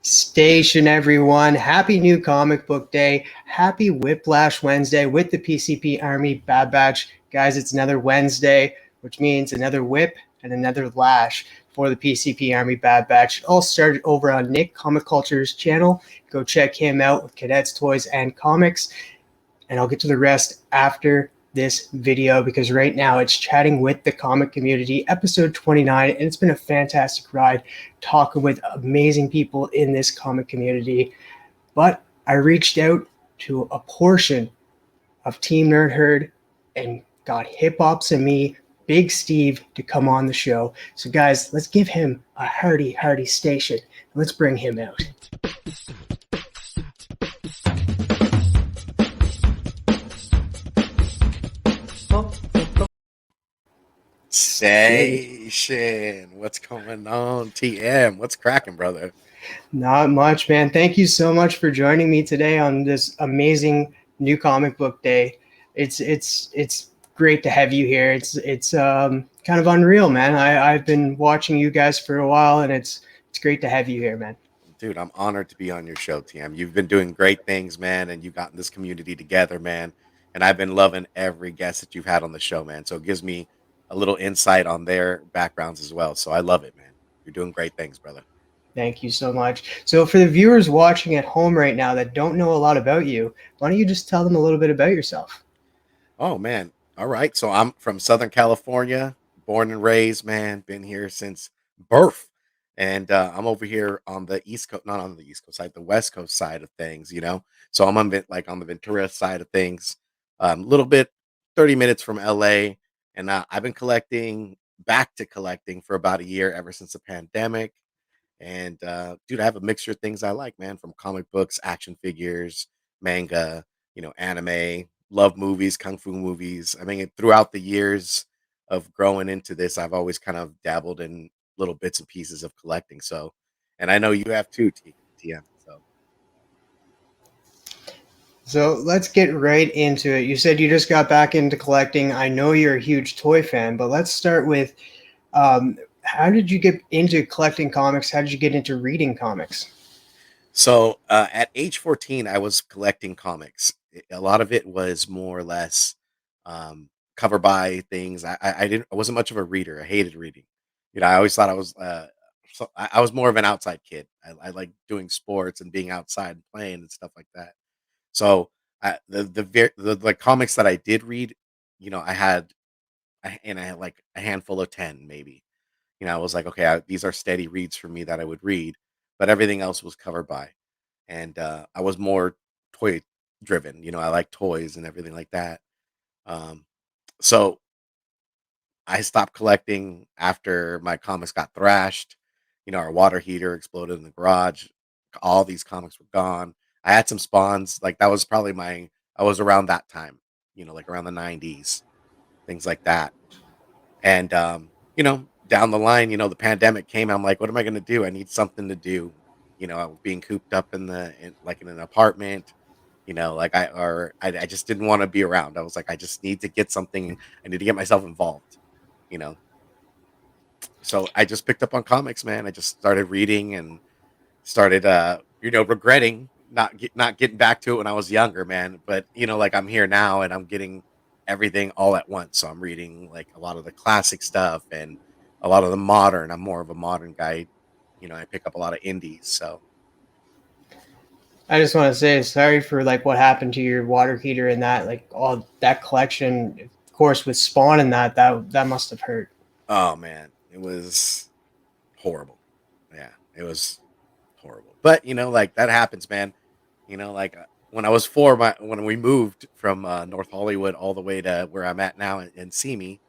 Station, everyone. Happy new comic book day. Happy Whiplash Wednesday with the PCP Army Bad Batch. Guys, it's another Wednesday, which means another whip and another lash for the PCP Army Bad Batch. It all started over on Nick Comic Culture's channel. Go check him out with Cadets, Toys, and Comics. And I'll get to the rest after this video because right now it's chatting with the comic community, episode 29, and it's been a fantastic ride talking with amazing people in this comic community. But I reached out to a portion of Team Nerd Herd and got Hip Hops and me, Big Steve, to come on the show. So guys, let's give him a hearty station. Let's bring him out. Station, what's going on? TM, what's cracking, brother? Not much, man. Thank you so much for joining me today on this amazing new comic book day. It's great to have you here. It's kind of unreal, man. I've been watching you guys for a while, and it's great to have you here, man. Dude, I'm honored to be on your show, TM. You've been doing great things, man, and you've gotten this community together, man. And I've been loving every guest that you've had on the show, man. So it gives me a little insight on their backgrounds as well. So I love it, man. You're doing great things, brother. Thank you so much. So for the viewers watching at home right now that don't know a lot about you, why don't you just tell them a little bit about yourself? Oh, man. All right. So I'm from Southern California, born and raised, man. Been here since birth. And I'm over here on the East Coast, not on the East Coast side, the West Coast side of things, you know. So I'm on on the Ventura side of things, a little bit 30 minutes from LA. And I've been back to collecting for about a year ever since the pandemic. And dude, I have a mixture of things I like, man, from comic books, action figures, manga, anime, love movies, kung fu movies. I mean, throughout the years of growing into this, I've always kind of dabbled in little bits and pieces of collecting. So, and I know you have too, TM. So let's get right into it. You said you just got back into collecting. I know you're a huge toy fan, but let's start with how did you get into collecting comics? How did you get into reading comics? So at age 14, I was collecting comics. A lot of it was more or less cover by things. I wasn't much of a reader. I hated reading. I always thought I was I was more of an outside kid. I like doing sports and being outside and playing and stuff like that. So the comics that I did read, I had I had like a handful of 10 maybe. I was like, okay, these are steady reads for me that I would read, but everything else was covered by. And I was more toy driven. I like toys and everything like that. Um, so I stopped collecting after my comics got thrashed. Our water heater exploded in the garage. All these comics were gone. I had some spawns. Like that was probably I was around that time, like around the 90s, things like that. And, down the line, the pandemic came. I'm like, what am I going to do? I need something to do. I was being cooped up like in an apartment, I just didn't want to be around. I was like, I just need to get something. I need to get myself involved, you know? So I just picked up on comics, man. I just started reading and started, regretting not getting back to it when I was younger, man. But, like I'm here now and I'm getting everything all at once. So I'm reading like a lot of the classic stuff and a lot of the modern. I'm more of a modern guy. I pick up a lot of indies. So I just want to say sorry for like what happened to your water heater and that, like all that collection. Of course, with Spawn and that must have hurt. oh man, it was horrible. Yeah, it was horrible. But like that happens, man. When I was four, when we moved from North Hollywood all the way to where I'm at now in Simi,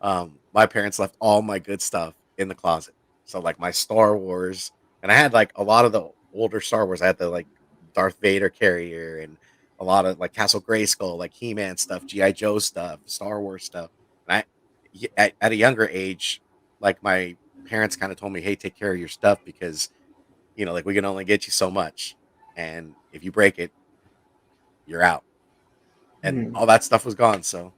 my parents left all my good stuff in the closet. So like my Star Wars, and I had like a lot of the older Star Wars. I had the like Darth Vader carrier and a lot of like Castle Grayskull, like He-Man stuff, GI Joe stuff, Star Wars stuff. And at a younger age, like my parents kind of told me, "Hey, take care of your stuff because like we can only get you so much, and if you break it, you're out." And all that stuff was gone. So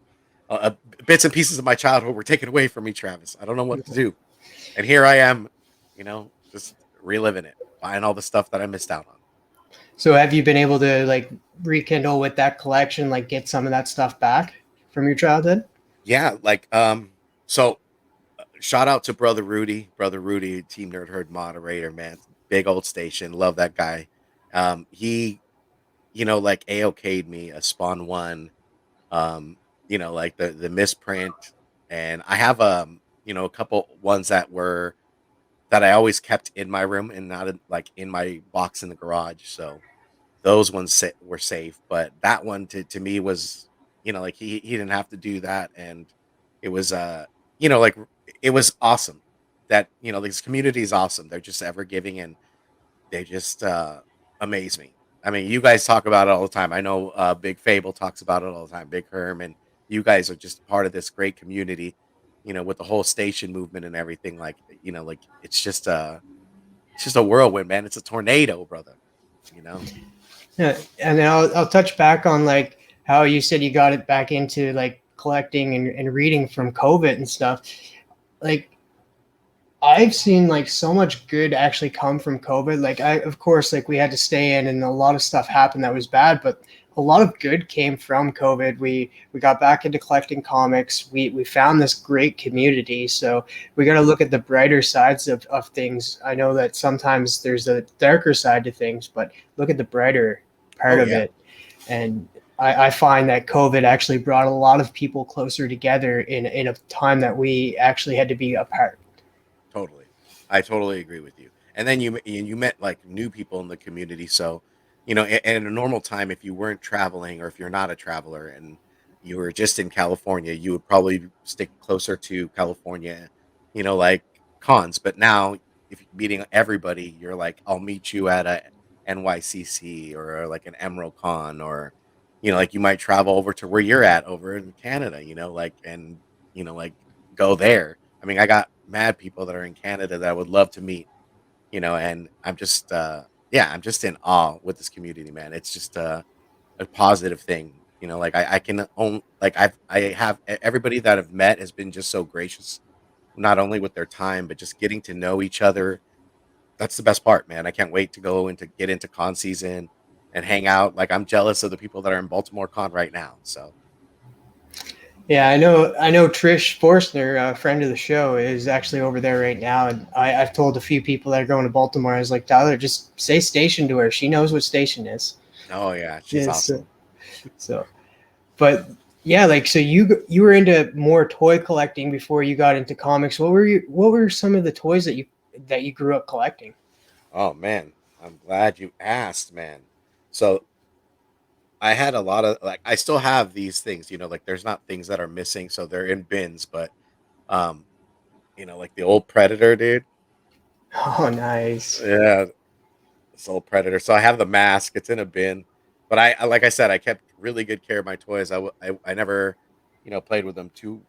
bits and pieces of my childhood were taken away from me, Travis. I don't know what to do. And here I am, just reliving it, buying all the stuff that I missed out on. So have you been able to like rekindle with that collection, like get some of that stuff back from your childhood? Yeah, like so shout out to Brother Rudy, Team Nerd Herd moderator, man. Big old station, love that guy. He, like AOK'd me a Spawn 1, um, like the misprint, and I have a couple ones that I always kept in my room and not like in my box in the garage. So those ones were safe, but that one to me was, like he didn't have to do that, and it was like it was awesome that this community is awesome. They're just ever giving, and they just amaze me. I mean, you guys talk about it all the time. I know Big Fable talks about it all the time. Big Herm, and you guys are just part of this great community. With the whole station movement and everything. Like like it's just a whirlwind, man. It's a tornado, brother. You know. Yeah, and then I'll touch back on like how you said you got it back into like collecting and reading from COVID and stuff. Like I've seen like so much good actually come from COVID. Like of course, like we had to stay in, and a lot of stuff happened that was bad, but a lot of good came from COVID. We got back into collecting comics. We found this great community. So we got to look at the brighter sides of things. I know that sometimes there's a darker side to things, but look at the brighter part Oh of yeah, it. And I find that COVID actually brought a lot of people closer together in a time that we actually had to be apart. totally. I totally agree with you. And then you met like new people in the community. So, in a normal time, if you weren't traveling or if you're not a traveler and you were just in California, you would probably stick closer to California, like cons. But now, if you're meeting everybody, you're like, I'll meet you at a NYCC or like an Emerald Con, or like you might travel over to where you're at over in Canada, like and like go there. I mean, I got mad people that are in Canada that I would love to meet, and I'm just yeah, I'm just in awe with this community, man. It's just a positive thing. Like I can own like I have everybody that I've met has been just so gracious, not only with their time, but just getting to know each other. That's the best part, man. I can't wait to get into con season and hang out. Like I'm jealous of the people that are in Baltimore Con right now. So Yeah, I know. Trish Forstner, a friend of the show, is actually over there right now, and I've told a few people that are going to Baltimore. I was like, Tyler, just say station to her. She knows what station is. oh yeah, she's Yes. awesome. So, but yeah, like so you were into more toy collecting before you got into comics. What were some of the toys that you grew up collecting? Oh man, I'm glad you asked, man. So I had a lot of like I still have these things, like there's not things that are missing, so they're in bins, but um, like the old Predator, dude. Oh, nice. Yeah, this old Predator. So I have the mask, it's in a bin. But like I said, I kept really good care of my toys. I never, played with them too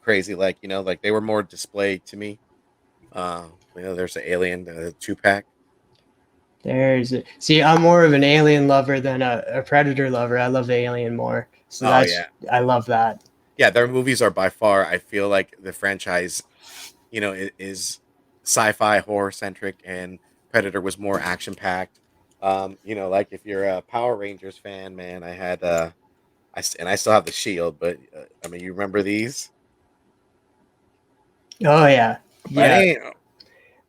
crazy. Like, like they were more displayed to me. There's an alien, two pack. There's it. See, I'm more of an alien lover than a predator lover. I love alien more. So Oh yeah. I love that. Yeah, their movies are by far, I feel like the franchise, is sci-fi horror centric, and Predator was more action packed. Like if you're a Power Rangers fan, man, I had and I still have the shield, but I mean, you remember these? Oh yeah, yeah. Buddy?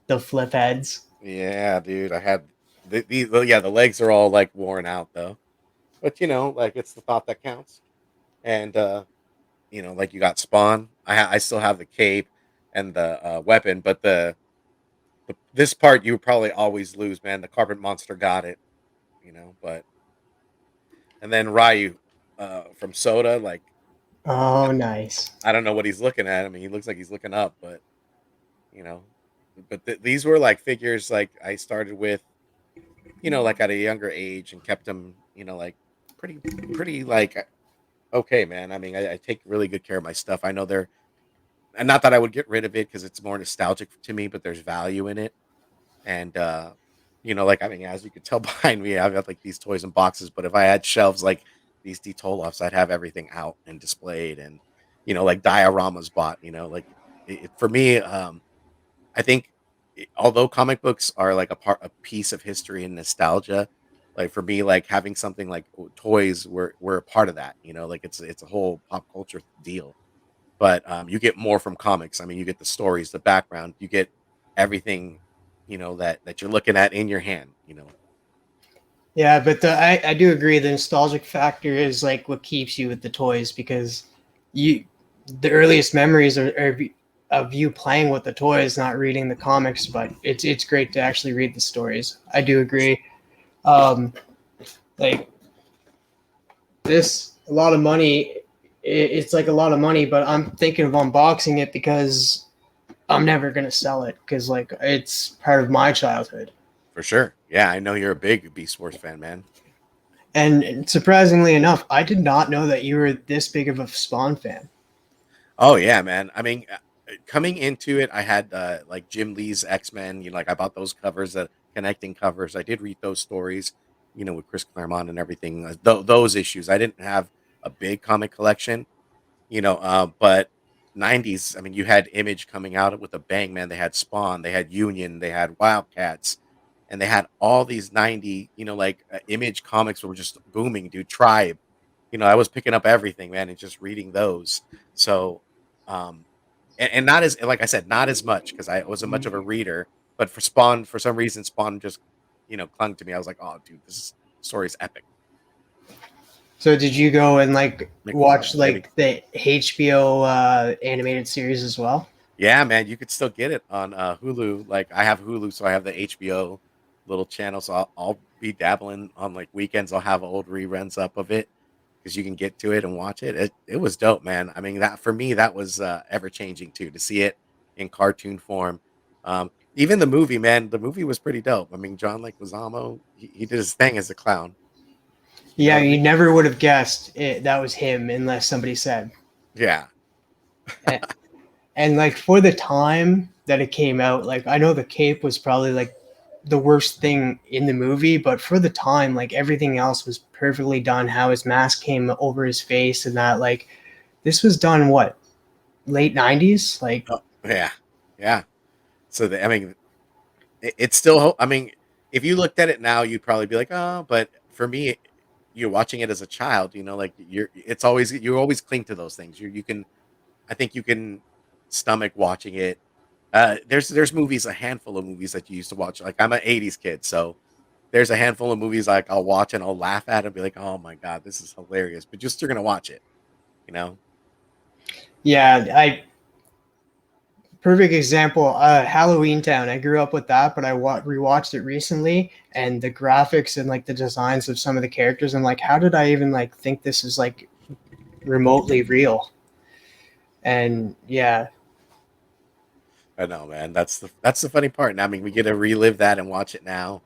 The flip heads. Yeah, dude, I had yeah, the legs are all like worn out though. But like it's the thought that counts. And like you got Spawn. I still have the cape and the weapon, but this part you would probably always lose, man. The carpet monster got it, but and then Ryu from Soda, like Oh, nice. I don't know what he's looking at. I mean, he looks like he's looking up, but you know, but these were like figures like I started with, like at a younger age and kept them, like pretty like okay, man. I mean, I take really good care of my stuff. I know they're and not that I would get rid of it because it's more nostalgic to me, but there's value in it. And like I mean, as you could tell behind me, I've got like these toys in boxes. But if I had shelves like these Detolofs, I'd have everything out and displayed, and like dioramas bought. Like for me, I think although comic books are like a piece of history and nostalgia, like for me, like having something like toys were a part of that. Like it's a whole pop culture deal. But you get more from comics. I mean, you get the stories, the background, you get everything, that you're looking at in your hand. Yeah, but I do agree the nostalgic factor is like what keeps you with the toys because you the earliest memories are of you playing with the toys, not reading the comics. But it's great to actually read the stories. I do agree. Um, like this, a lot of money. It's like a lot of money, but I'm thinking of unboxing it because I'm never gonna sell it because like it's part of my childhood. For sure. Yeah, I know you're a big Beast Wars fan, man. And surprisingly enough, I did not know that you were this big of a Spawn fan. Oh yeah, man. I mean, coming into it, I had like Jim Lee's X-Men. Like I bought those covers, the connecting covers. I did read those stories, with Chris Claremont and everything. Those issues. I didn't have a big comic collection, but 90s. I mean, you had Image coming out with a bang, man. They had Spawn, they had Union, they had Wildcats, and they had all these 90, like Image comics were just booming, dude. Tribe. I was picking up everything, man, and just reading those. So, um, and not as like I said, not as much because I wasn't much of a reader. But for Spawn, for some reason, Spawn just clung to me. I was like, oh, dude, story is epic. So did you go and like watch McFarlane, baby. like the HBO animated series as well? Yeah, man, you could still get it on Hulu. Like I have Hulu, so I have the HBO little channel. So I'll be dabbling on like weekends. I'll have old reruns up of it because you can get to it and watch it. It was dope, man. I mean, that for me, that was ever changing too to see it in cartoon form. Even the movie, man, the movie was pretty dope. I mean, John Leguizamo, he did his thing as a clown. You know Yeah, what I you mean? never would have guessed that was him unless somebody said. Yeah. And, and like for the time that it came out, like I know the cape was probably like the worst thing in the movie, but for the time, like everything else was perfectly done. How his mask came over his face and that, like this was done what late '90s, like Oh, yeah. Yeah. So I mean, it's still I mean, if you looked at it now, you'd probably be like, "Oh," but for me, you're watching it as a child, like you always cling to those things. You can I think you can stomach watching it. There's movies, a handful of movies that you used to watch. Like I'm an '80s kid, so there's a handful of movies like I'll watch and I'll laugh at and be like, "Oh my god, this is hilarious!" But you're still gonna watch it, you know? yeah, I perfect example. Halloween Town. I grew up with that, but I rewatched it recently, and the graphics and like the designs of some of the characters. I'm like, how did I even like think this is like remotely real? And yeah, I know, man. That's the funny part. And I mean, we get to relive that and watch it now.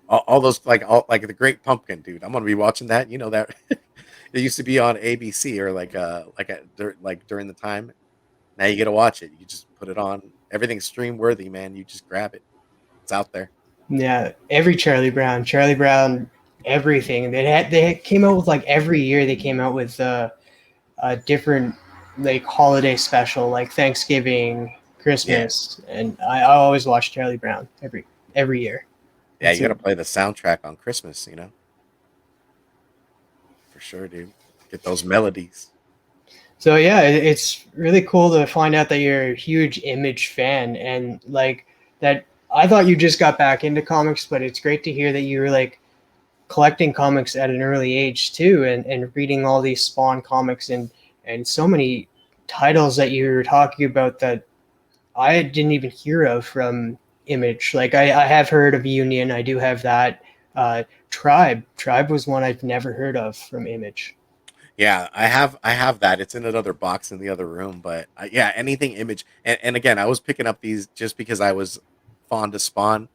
All those like the Great Pumpkin, dude. I'm gonna be watching that. That it used to be on ABC or like during the time. Now you get to watch it. You just put it on. Everything's stream worthy, man. You just grab it. It's out there. yeah. Every Charlie Brown, everything. They came out with like every year they came out with a different like holiday special, like Thanksgiving, Yeah, Christmas, and I always watch Charlie Brown every year. yeah. It's You got to a play the soundtrack on Christmas. For sure, dude. Get those melodies. So yeah, it's really cool to find out that you're a huge Image fan and like that. I thought you just got back into comics, but it's great to hear that you were like collecting comics at an early age too, and reading all these Spawn comics and so many titles that you were talking about that I didn't even hear of from Image. Like I have heard of Union, I do have that. Tribe was one I've never heard of from Image. Yeah, I have that. It's in another box in the other room, but yeah, anything Image. And again, I was picking up these just because I was fond of Spawn.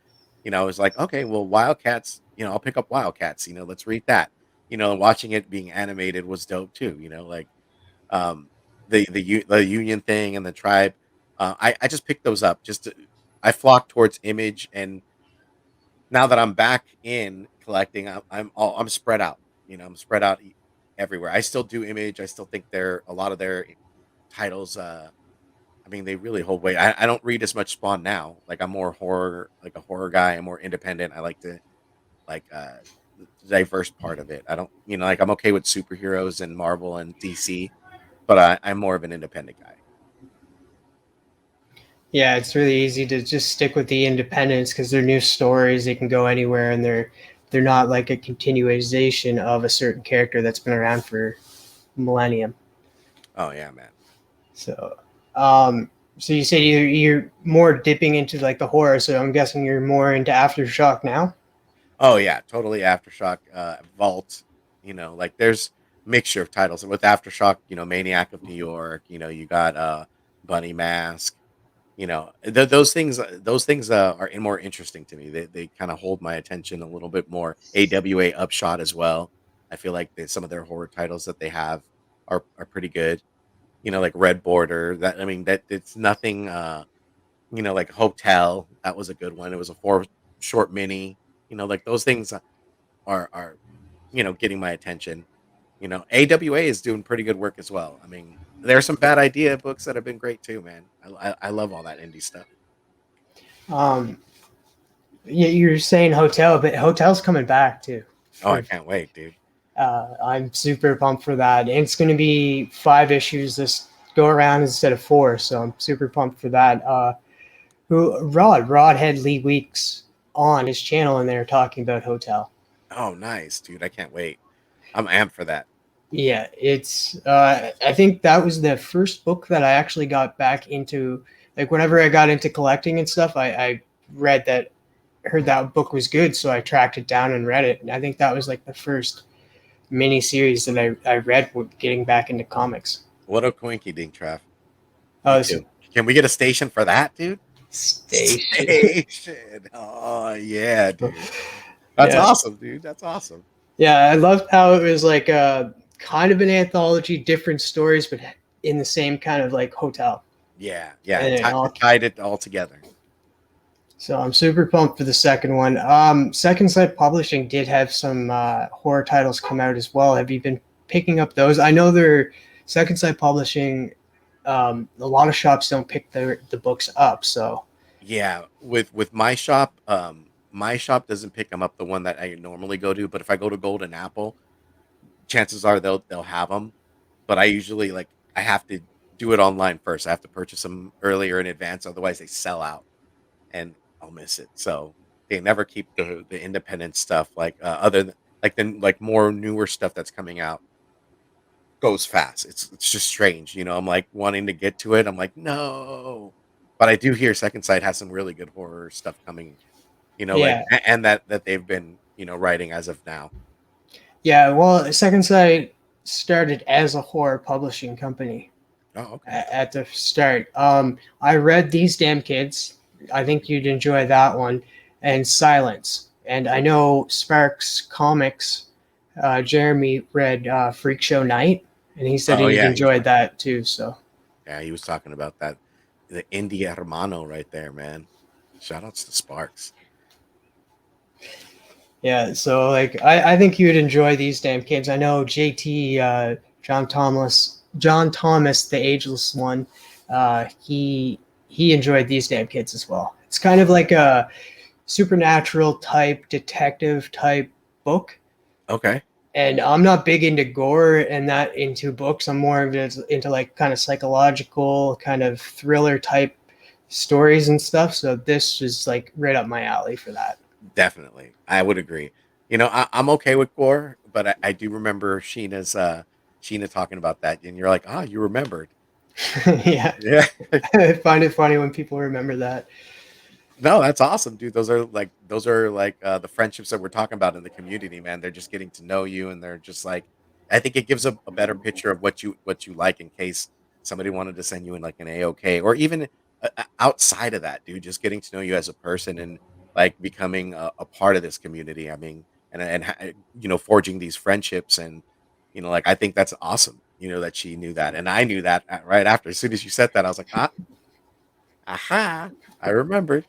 I was like, okay, well, Wildcats. I'll pick up Wildcats. Let's read that. Watching it being animated was dope too. Like um the Union thing and the Tribe. I just picked those up. I flocked towards Image, and now that I'm back in collecting, I'm spread out. I'm spread out everywhere. I still do Image. I still think a lot of their titles. I mean, they really hold weight. I don't read as much Spawn now. Like I'm more horror, like a horror guy. I'm more independent. I like to like the diverse part of it. I don't, like I'm okay with superheroes and Marvel and DC, but I'm more of an independent guy. Yeah, it's really easy to just stick with the independents because they're new stories. They can go anywhere, and they're not like a continuation of a certain character that's been around for millennium. Oh yeah, man. So, um, so you said you're more dipping into like the horror. So I'm guessing you're more into Aftershock now. Oh yeah, totally Aftershock, Vault, like there's mixture of titles. And with Aftershock, Maniac of New York, you got Bunny Mask, those things are more interesting to me. They kind of hold my attention a little bit more. AWA Upshot as well. I feel like some of their horror titles that they have are pretty good. Like Red Border. That I mean that it's nothing like Hotel, that was a good one. It was a 4 short mini. Like those things are getting my attention. AWA is doing pretty good work as well. I mean, there's some bad idea books that have been great too, man. I love all that indie stuff. Um, yeah, you're saying Hotel, but Hotel's coming back too. Oh, I can't wait, dude. I'm super pumped for that. And it's going to be 5 issues this go around instead of 4, so I'm super pumped for that. Rod had Lee Weeks on his channel, and they were talking about Hotel. Oh, nice, dude. I can't wait. I'm amped for that. Yeah, it's. I think that was the first book that I actually got back into. Like whenever I got into collecting and stuff, I read that, heard that book was good, so I tracked it down and read it. And I think that was like the first mini series that I read getting back into comics. What a coinky dink, Trav. Me Oh, too. Can we get a station for that, dude? Station. Station. Oh yeah, dude. That's Yeah, awesome, dude. That's awesome. yeah. I loved how it was like a kind of an anthology, different stories, but in the same kind of like hotel. Yeah, yeah. And it all. It tied it all together. So I'm super pumped for the second one. Second Sight Publishing did have some horror titles come out as well. Have you been picking up those? I know they're Second Sight Publishing. A lot of shops don't pick the books up, so Yeah, with my shop doesn't pick them up the one that I normally go to, but if I go to Golden Apple, chances are they'll have them. But I usually I have to do it online first. I have to purchase them earlier in advance, otherwise they sell out and I'll miss it. So they never keep the independent stuff other than like more newer stuff that's coming out goes fast. It's just strange, I'm like wanting to get to it. I'm like, no. But I do hear Second Sight has some really good horror stuff coming, yeah, and that they've been, writing as of now. yeah. Well, Second Sight started as a horror publishing company Oh, okay. at the start. I read These Damn Kids. I think you'd enjoy that one, and Silence. And I know Sparks Comics. Jeremy read Freak Show Night, and he said Oh he'd yeah, enjoyed that too. So yeah, he was talking about that. The indie hermano right there, man. Shout outs to Sparks. yeah, so like I think you'd enjoy These Damn Kids. I know JT John Thomas, the ageless one. He enjoyed These Damn Kids as well. It's kind of like a supernatural type detective type book. Okay. And I'm not big into gore and that into books. I'm more into like kind of psychological, kind of thriller type stories and stuff. So this is like right up my alley for that. Definitely. I would agree. I'm okay with gore, but I do remember Sheena talking about that, and you're like, ah, you remembered. Yeah, Yeah. I find it funny when people remember that. No, that's awesome, dude. Those are the friendships that we're talking about in the community, man. They're just getting to know you, and they're just like, I think it gives a better picture of what you like in case somebody wanted to send you in like an AOK or even outside of that, dude. Just getting to know you as a person and like becoming a part of this community. I mean, and forging these friendships and like I think that's awesome. That she knew that, and I knew that right after. As soon as you said that, I was like, aha, I remembered.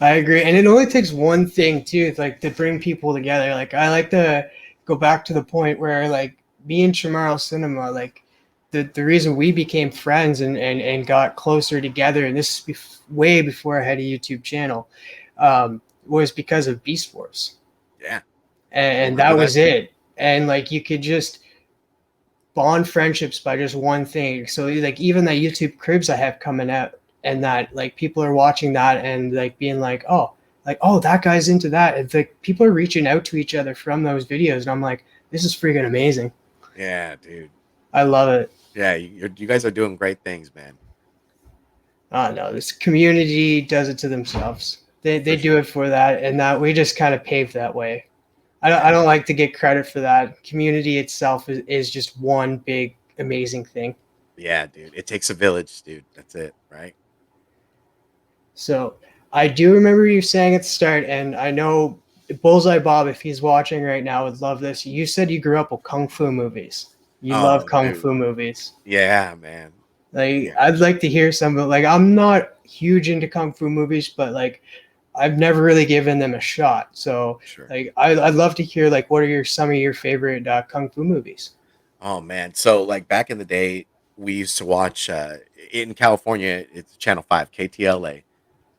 I agree, and it only takes one thing too, it's like to bring people together. Like I like to go back to the point where like me and Shamaro Cinema, like the reason we became friends and got closer together, and this is way before I had a YouTube channel, was because of Beast Force, Yeah, I and that remember that was too. it. And like you could just bond friendships by just one thing. So like even that YouTube cribs I have coming out, and that like people are watching that and like being like oh that guy's into that. It's like people are reaching out to each other from those videos, and I'm like, this is freaking amazing. Yeah, dude. I love it. Yeah, you guys are doing great things, man. I don't know, this community does it to themselves. They For do sure. it for that, and that we just kind of paved that way. I Yeah, don't like to get credit for that. Community itself is just one big amazing thing. yeah, dude. It takes a village, dude. That's it, right? So I do remember you saying at the start, and I know Bullseye Bob, if he's watching right now, would love this. You said you grew up with kung fu movies. You love Oh, kung dude. fu movies. Yeah, man. Like Yeah, I'd like to hear some, but like I'm not huge into kung fu movies, but like I've never really given them a shot. So sure. like I'd love to hear like what are some of your favorite kung fu movies? Oh man. So like back in the day, we used to watch in California, it's Channel 5, KTLA.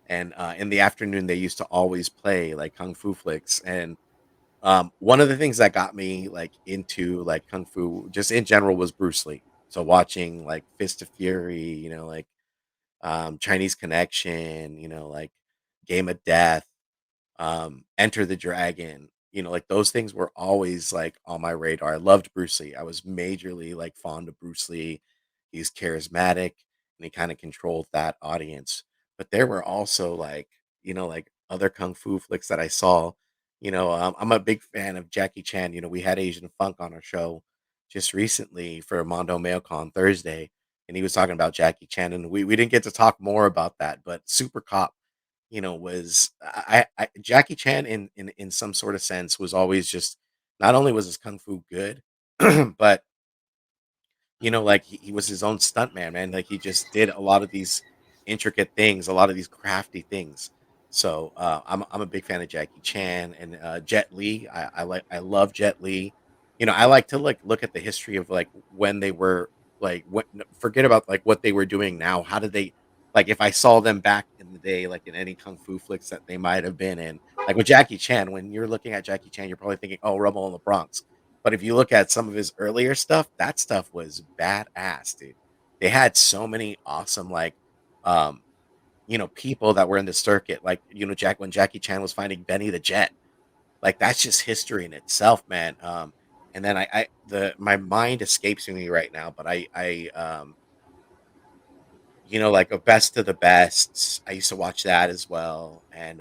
And in the afternoon they used to always play like kung fu flicks. And one of the things that got me like into like kung fu just in general was Bruce Lee. So watching like Fist of Fury, like Chinese Connection, like Game of Death, Enter the Dragon, like those things were always like on my radar. I loved Bruce Lee. I was majorly like fond of Bruce Lee. He's charismatic and he kind of controlled that audience. But there were also like, like other kung fu flicks that I saw. I'm a big fan of Jackie Chan. We had Asian Funk on our show just recently for Mondo Mayocon Thursday, and he was talking about Jackie Chan, and we didn't get to talk more about that. But Super Cop, was Jackie Chan in some sort of sense was always just not only was his kung fu good, but like he was his own stunt man. Like he just did a lot of these intricate things, a lot of these crafty things. So I'm a big fan of Jackie Chan and Jet Li. I love Jet Li. I like to like look at the history of like when they were like forget about like what they were doing now. How did they like if I saw them back in the day, like in any kung fu flicks that they might have been in, like with Jackie Chan, when you're looking at Jackie Chan, you're probably thinking, oh, Rumble in the Bronx. But if you look at some of his earlier stuff, that stuff was badass, dude. They had so many awesome, like, um, people that were in the circuit, like, when Jackie Chan was fighting Benny the Jet, like that's just history in itself, man. And then my mind escapes me right now, but like a best of the bests. I used to watch that as well, and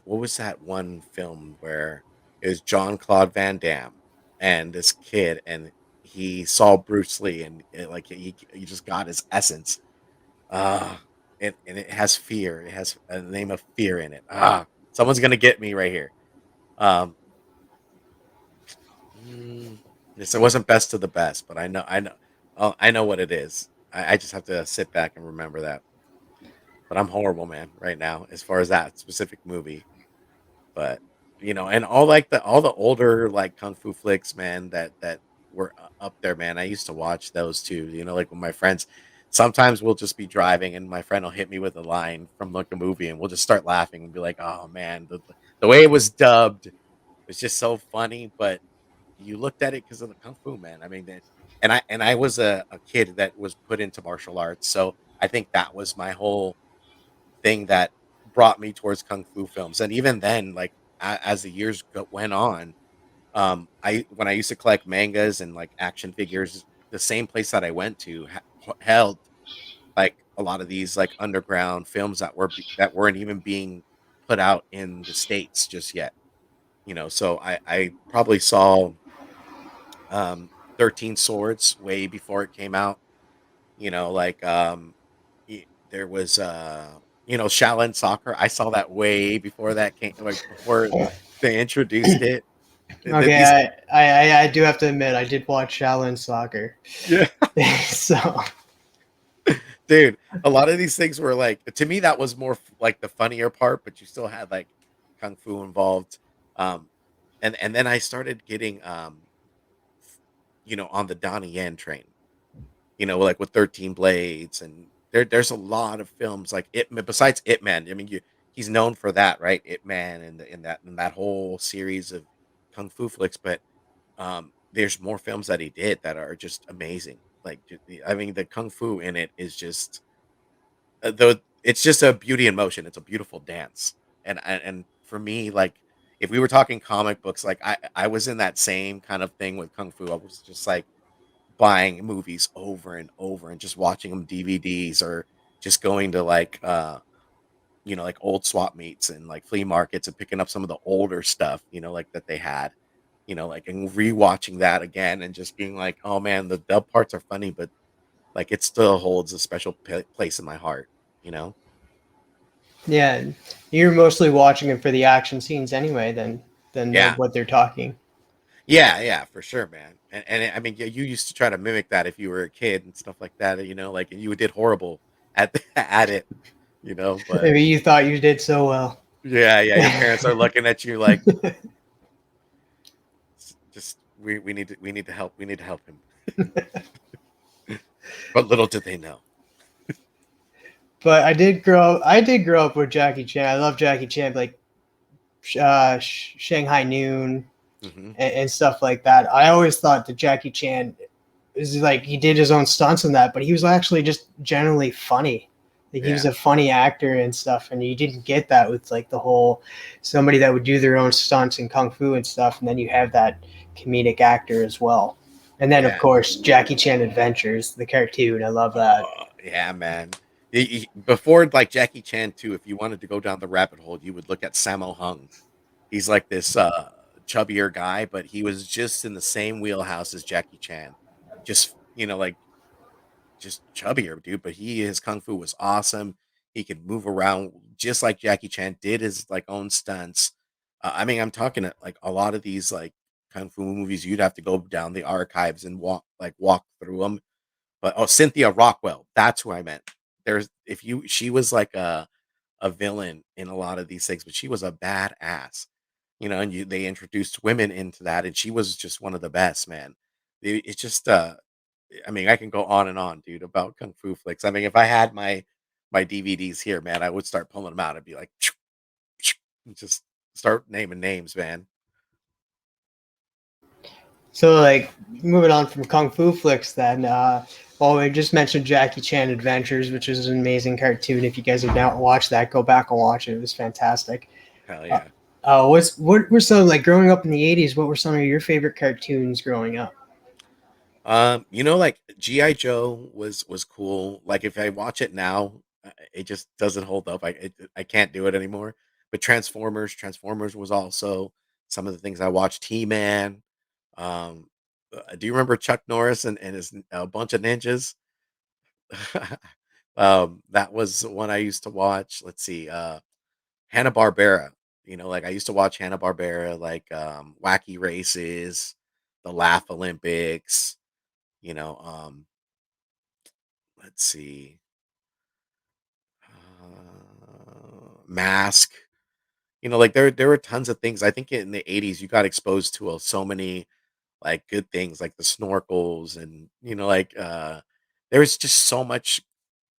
what was that one film where it was John Claude Van Damme and this kid, and he saw Bruce Lee, and like he just got his essence. And it has fear. It has a name of fear in it. Someone's gonna get me right here. Um, yes, it wasn't best of the best, but I know what it is. I just have to sit back and remember that. But I'm horrible, man, right now as far as that specific movie. But, and all the older, like, kung fu flicks, man, that were up there, man, I used to watch those too, like, with my friends. Sometimes we'll just be driving and my friend will hit me with a line from, like, a movie, and we'll just start laughing and be like, "Oh, man, the way it was dubbed was just so funny," but you looked at it because of the kung fu, man. I mean, and I was a kid that was put into martial arts, so I think that was my whole thing that brought me towards kung fu films. And even then, like as the years went on, I when I used to collect mangas and like action figures, the same place that I went to held like a lot of these like underground films that weren't even being put out in the states just yet. So I probably saw 13 Swords way before it came out. Like there was Shaolin Soccer. I saw that way before that came, like before they introduced it. Okay, These I do have to admit I did watch Shaolin Soccer. Yeah, So dude, a lot of these things were like to me that was more like the funnier part, but you still had like kung fu involved. Um, and then I started getting on the Donnie Yen train. like with 13 Blades, and there's a lot of films like it besides Ip Man. I mean, he's known for that, right? Ip Man and that whole series of kung fu flicks, but there's more films that he did that are just amazing. Like, I mean, the kung fu in it is just though it's just a beauty in motion. It's a beautiful dance, and for me, like if we were talking comic books, like I was in that same kind of thing with kung fu. I was just like buying movies over and over and just watching them DVDs or just going to like like old swap meets and like flea markets and picking up some of the older stuff, like that they had, like and rewatching that again and just being like, oh man, the dub parts are funny, but like it still holds a special place in my heart, you know? Yeah, you're mostly watching it for the action scenes anyway, than Yeah. what they're talking. Yeah, yeah, for sure, man. And I mean, yeah, you used to try to mimic that if you were a kid and stuff like that, like and you did horrible at at it, but Maybe you thought you did so well. yeah, yeah, your parents are looking at you like just we need to help. We need to help him. But little did they know. But I did grow up with Jackie Chan. I love Jackie Chan, like Shanghai Noon Hmm. and stuff like that. I always thought that Jackie Chan is like he did his own stunts in that, but he was actually just generally funny. Like he was Yeah, a funny actor and stuff, and you didn't get that with like the whole somebody that would do their own stunts in kung fu and stuff, and then you have that comedic actor as well. And then of yeah. course Jackie Chan Adventures, the cartoon. I love that. Yeah, man. Before like Jackie Chan too, if you wanted to go down the rabbit hole, you would look at Sammo Hung. He's like this chubbier guy, but he was just in the same wheelhouse as Jackie Chan. Just, like just chubbier, dude. But his kung fu was awesome. He could move around just like Jackie Chan did his like own stunts. I mean, I'm talking like a lot of these like kung fu movies. You'd have to go down the archives and walk through them. But oh, Cynthia Rockwell, that's who I meant. She was like a villain in a lot of these things, but she was a badass. And they introduced women into that, and she was just one of the best, man. It's just I mean, I can go on and on, dude, about kung fu flicks. I mean, if I had my DVDs here, man, I would start pulling them out and be like, and just start naming names, man. So like moving on from kung fu flicks, then well, we just mentioned Jackie Chan Adventures, which is an amazing cartoon. If you guys have not watched that, go back and watch it. It was fantastic. Hell Uh, yeah. what were some like growing up in the '80s? What were some of your favorite cartoons growing up? Like GI Joe was cool. Like if I watch it now, it just doesn't hold up. I can't do it anymore. But Transformers was also some of the things I watched. He Man. Um, do you remember Chuck Norris and his a bunch of ninjas? That was one I used to watch. Let's see, Hanna Barbera. Like I used to watch Hanna Barbera, like Wacky Races, the Laugh Olympics. You know, um, let's see, Mask. Like there were tons of things. I think in the '80s you got exposed to so many like good things, like the snorkels, and like there was just so much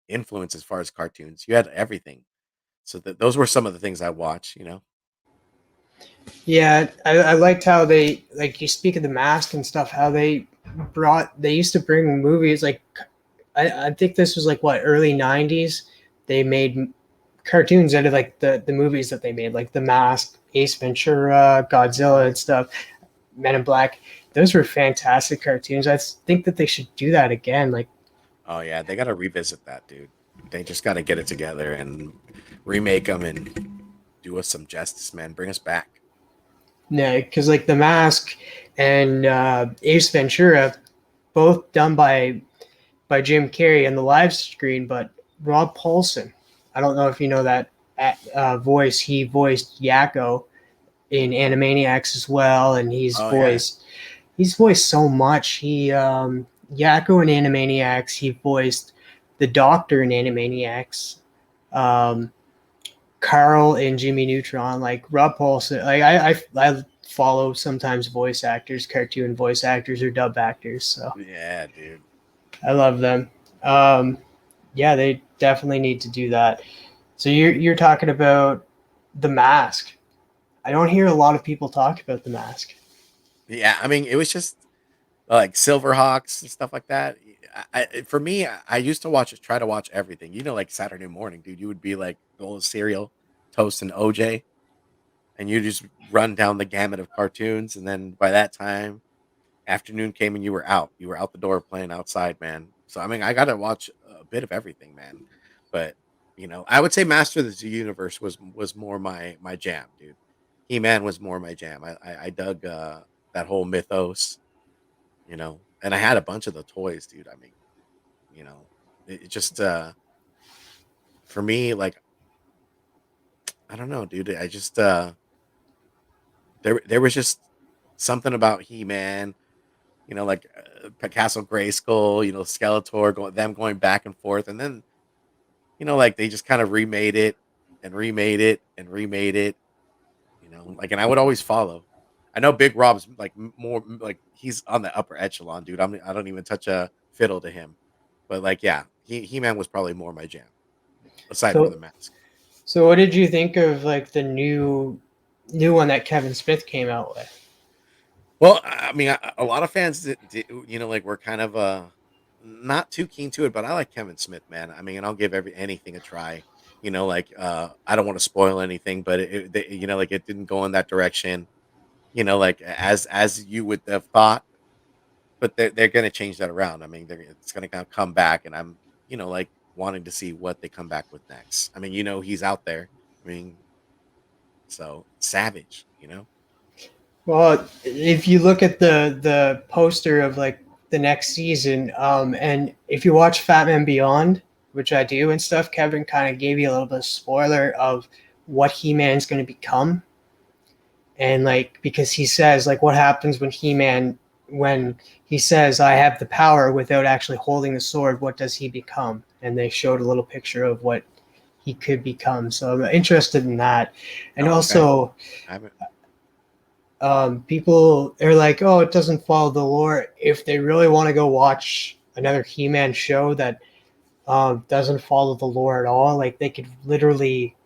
influence as far as cartoons. You had everything. So those were some of the things I watched. Yeah, I liked how they like you speak of the mask and stuff. How they used to bring movies like I think this was like what early '90s. They made cartoons out of like the movies that they made, like The Mask, Ace Ventura, Godzilla, and stuff. Men in Black. Those were fantastic cartoons. I think that they should do that again. Like, Oh yeah, they got to revisit that, dude. They just got to get it together and remake them and do us some justice, man. Bring us back. no, because like The Mask and Ace Ventura, both done by Jim Carrey on the live screen, but Rob Paulson. I don't know if you know that voice. He voiced Yakko in Animaniacs as well, and Oh yeah. he's voiced so much. He Yakko in Animaniacs. He voiced the Doctor in Animaniacs. Um, Carl and Jimmy Neutron, like Rob Paulson. Like I follow sometimes voice actors, cartoon voice actors or dub actors. So Yeah, dude. I love them. Um, yeah, they definitely need to do that. So you're talking about the mask. I don't hear a lot of people talk about the mask. Yeah, I mean, it was just like Silverhawks and stuff like that. For me, I used to try to watch everything. Like Saturday morning, dude, you would be like bowl of cereal, toast, and OJ, and you just run down the gamut of cartoons. And then by that time, afternoon came and you were out. You were out the door playing outside, man. So I mean, I got to watch a bit of everything, man. But I would say Master of the Universe was more my jam, dude. He Man was more my jam. I dug that whole mythos, and I had a bunch of the toys, dude. I mean, it just for me, like I don't know, dude. I just there was just something about He Man. Like Castle Grayskull, Skeletor, going back and forth, and then like they just kind of remade it and remade it and remade it. And I would always follow. I know Big Rob's like more like he's on the upper echelon, dude. I don't even touch a fiddle to him, but like yeah, He Man was probably more my jam aside from So the mask. so what did you think of like the new one that Kevin Smith came out with? Well, I mean, a lot of fans, like we're kind of not too keen to it, but I like Kevin Smith, man. I mean, and I'll give anything a try. Like I don't want to spoil anything, but like it didn't go in that direction. Like as you would have thought, but they're going to change that around. I mean, it's going to come back, and I'm like wanting to see what they come back with next. I mean, he's out there. I mean, so savage. Well, if you look at the poster of like the next season, and if you watch Fat Man Beyond, which I do and stuff, Kevin kind of gave you a little bit of spoiler of what He Man's going to become, and like because he says like what happens when He Man when he says I have the power without actually holding the sword, what does he become? And they showed a little picture of what he could become. So I'm interested in that, and Oh, okay. also I haven't. people are like, oh, it doesn't follow the lore. If they really want to go watch another He-Man show that doesn't follow the lore at all, like they could literally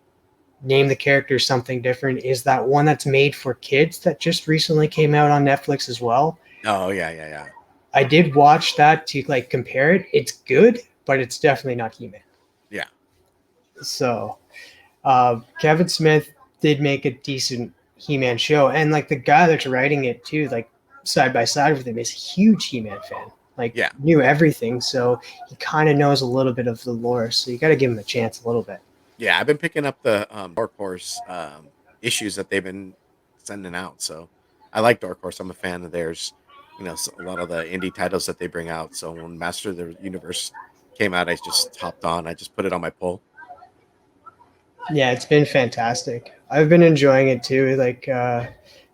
name the character something different. Is that one that's made for kids that just recently came out on Netflix as well? Oh yeah, yeah, yeah. I did watch that to like compare it. It's good, but it's definitely not He-Man. Yeah. So Kevin Smith did make a decent He-Man show, and like the guy that's writing it too, like side by side with him, is a huge He-Man fan. Like Yeah. knew everything, so he kind of knows a little bit of the lore. So you got to give him a chance a little bit. Yeah, I've been picking up the Dark Horse issues that they've been sending out. So I like Dark Horse. I'm a fan of theirs. A lot of the indie titles that they bring out. So when Master of the Universe came out, I just hopped on. I just put it on my pull. Yeah, it's been fantastic. I've been enjoying it too. Like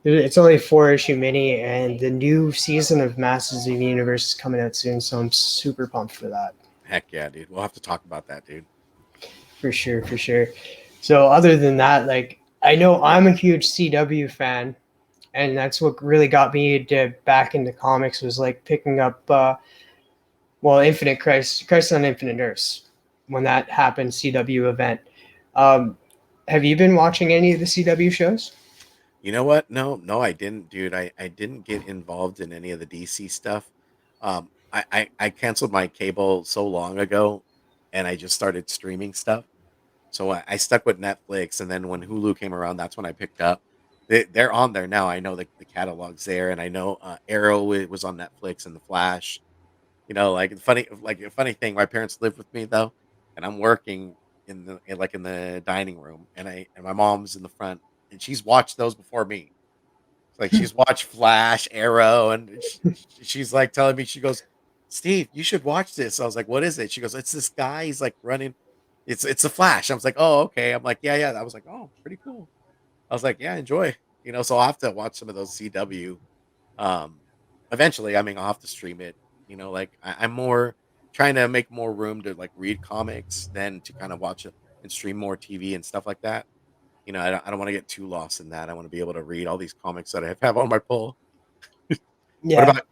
it's only 4 issue mini, and the new season of Masters of the Universe is coming out soon. So I'm super pumped for that. Heck yeah, dude. We'll have to talk about that, dude. For sure, for sure. So other than that, like I know I'm a huge CW fan, and that's what really got me to back into comics was like picking up Infinite Crisis on Infinite Earths when that happened, CW event. Um, have you been watching any of the CW shows? You know what? No, no, I didn't, dude. I didn't get involved in any of the DC stuff. I canceled my cable so long ago, and I just started streaming stuff. So I stuck with Netflix, and then when Hulu came around, that's when I picked up. They're on there now. I know the catalog's there, and I know Arrow was on Netflix and The Flash. Like a funny thing. My parents live with me though, and I'm working in the dining room, and my mom's in the front, and she's watched those before me. Like she's watched Flash, Arrow, and she's like telling me, she goes, "Steve, you should watch this." I was like, "What is it?" She goes, "It's this guy. He's like running. It's a Flash." I was like, "Oh, okay." I'm like, "Yeah, yeah." I was like, "Oh, pretty cool." I was like, "Yeah, enjoy." So I'll have to watch some of those CW. Um, Eventually, I mean, I'll have to stream it. Like I'm more trying to make more room to like read comics than to kind of watch it and stream more TV and stuff like that. I don't want to get too lost in that. I want to be able to read all these comics that I have on my pull. What Yeah, about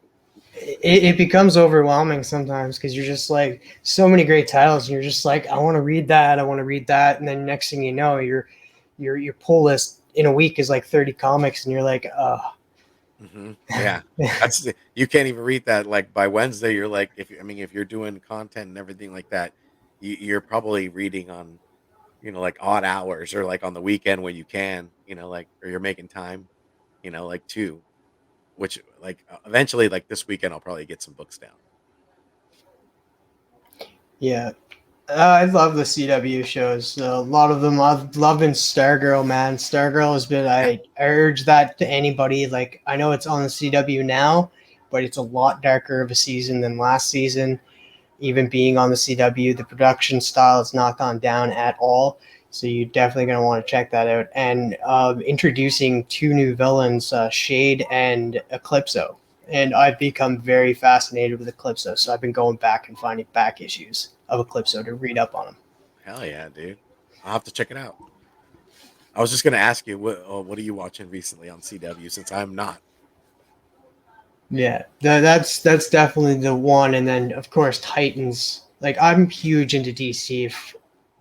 it becomes overwhelming sometimes because you're just like so many great titles, and you're just like, I want to read that, I want to read that, and then next thing you know, your pull list in a week is like 30 comics, and you're like, Yeah, you can't even read that. Like by Wednesday, you're like, if you're doing content and everything like that, you're probably reading on like odd hours or like on the weekend when you can, like or you're making time, like too. Which like eventually, like this weekend, I'll probably get some books down. yeah. I love the CW shows. A lot of them. I've loving Stargirl, man. Stargirl has been. Yeah. I urge that to anybody. Like, I know it's on the CW now, but it's a lot darker of a season than last season. Even being on the CW, the production style has not gone down at all. So you're definitely going to want to check that out. And introducing two new villains, Shade and Eclipso. And I've become very fascinated with Eclipso. So I've been going back and finding back issues of Eclipso to read up on them. Hell yeah, dude! I'll have to check it out. I was just gonna ask you what are you watching recently on CW since I'm not. Yeah, that's definitely the one. And then of course Titans. Like, I'm huge into DC.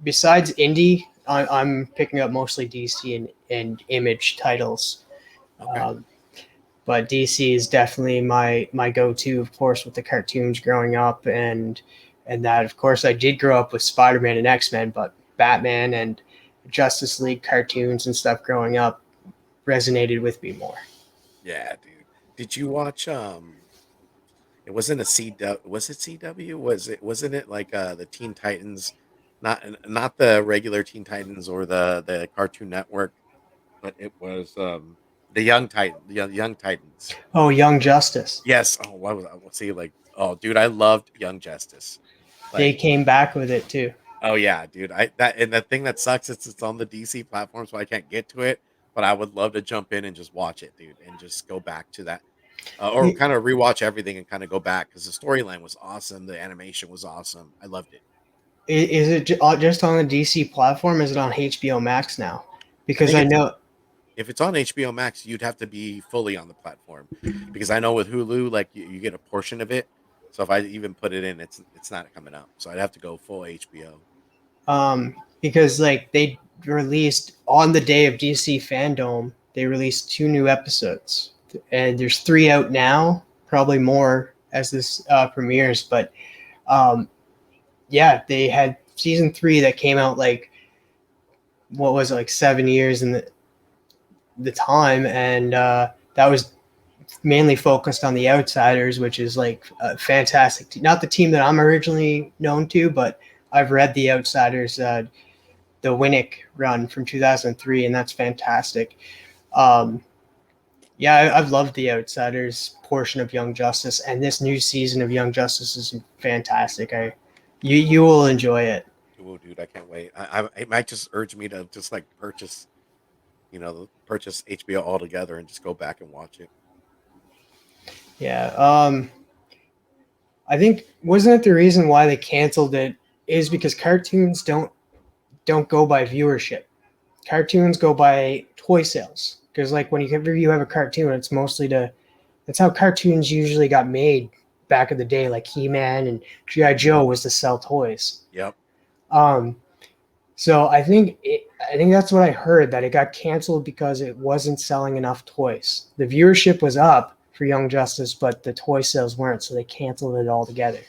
Besides indie, I'm picking up mostly DC and Image titles. Okay. Um, but DC is definitely my go-to, of course, with the cartoons growing up, and that, of course, I did grow up with Spider-Man and X-Men, but Batman and Justice League cartoons and stuff growing up resonated with me more. Yeah, dude. Did you watch it wasn't a CW, was it CW? Wasn't it like the Teen Titans, not the regular Teen Titans or the Cartoon Network, but it was the Young Titans. Oh, Young Justice. Yes. Oh, what was I see like oh dude, I loved Young Justice. They Like, came back with it too. oh yeah, dude. I that and the thing that sucks is it's on the DC platform, so I can't get to it. But I would love to jump in and just watch it, dude, and just go back to that, or kind of rewatch everything and kind of go back because the storyline was awesome, the animation was awesome. I loved it. Is it just on the DC platform? Is it on HBO Max now? I Because think I it's know. if it's on HBO Max, you'd have to be fully on the platform because I know with Hulu, like you get a portion of it. So if I even put it in, it's not coming up. So I'd have to go full HBO. Because like they released on the day of DC Fandom, they released two new episodes, and there's three out now, probably more as this premieres. But um, yeah, they had season three that came out like what was it, like 7 years in the time, and that was mainly focused on the Outsiders, which is like a fantastic not the team that I'm originally known to, but I've read the Outsiders, the Winnick run from 2003, and that's fantastic. Um, yeah, I've loved the Outsiders portion of Young Justice, and this new season of Young Justice is fantastic. You will enjoy it. Oh, dude, I can't wait. It might just urge me to just like purchase HBO altogether and just go back and watch it. Yeah. I think wasn't it the reason why they canceled it is because cartoons don't go by viewership. Cartoons go by toy sales. Because like whenever you have a cartoon, it's mostly to that's how cartoons usually got made back in the day, like He-Man and G.I. Joe was to sell toys. Yep. Um, so I think that's what I heard, that it got canceled because it wasn't selling enough toys. The viewership was up for Young Justice, but the toy sales weren't, so they canceled it altogether.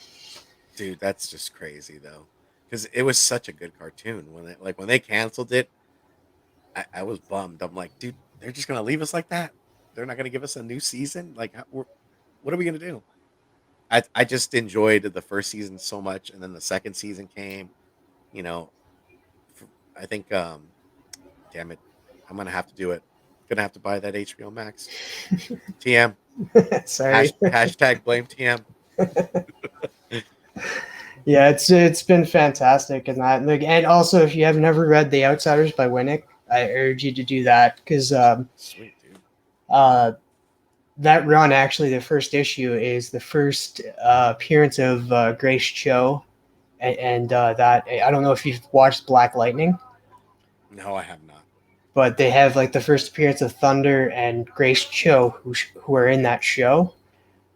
Dude, that's just crazy though, because it was such a good cartoon. When they canceled it, I was bummed. I'm like, dude, they're just gonna leave us like that. They're not gonna give us a new season. Like, what are we gonna do? I just enjoyed the first season so much, and then the second season came. You know, I think, damn it, I'm gonna have to do it. Gonna have to buy that HBO Max. TM. Sorry. Hashtag blame TM. Yeah, it's been fantastic, and that like, and also if you have never read The Outsiders by Winnick, I urge you to do that because Sweet, dude. uh, that run, actually the first issue is the first appearance of Grace Cho, and that I don't know if you've watched Black Lightning, No, I have not. but they have like the first appearance of Thunder and Grace Cho, who are in that show.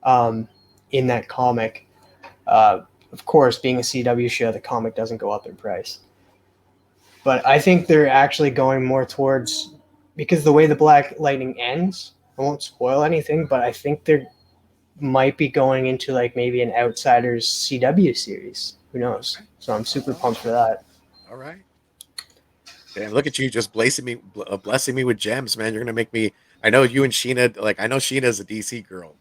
Um, in that comic. Uh, of course, being a CW show, the comic doesn't go up in price. But I think they're actually going more towards, because the way the Black Lightning ends, I won't spoil anything, but I think they might be going into like maybe an Outsiders CW series. Who knows? Okay. So I'm super pumped for Oh, that. all right. Damn, look at you just blessing me with gems, man. You're gonna make me. I know you and Sheena. Like I know Sheena's a DC girl.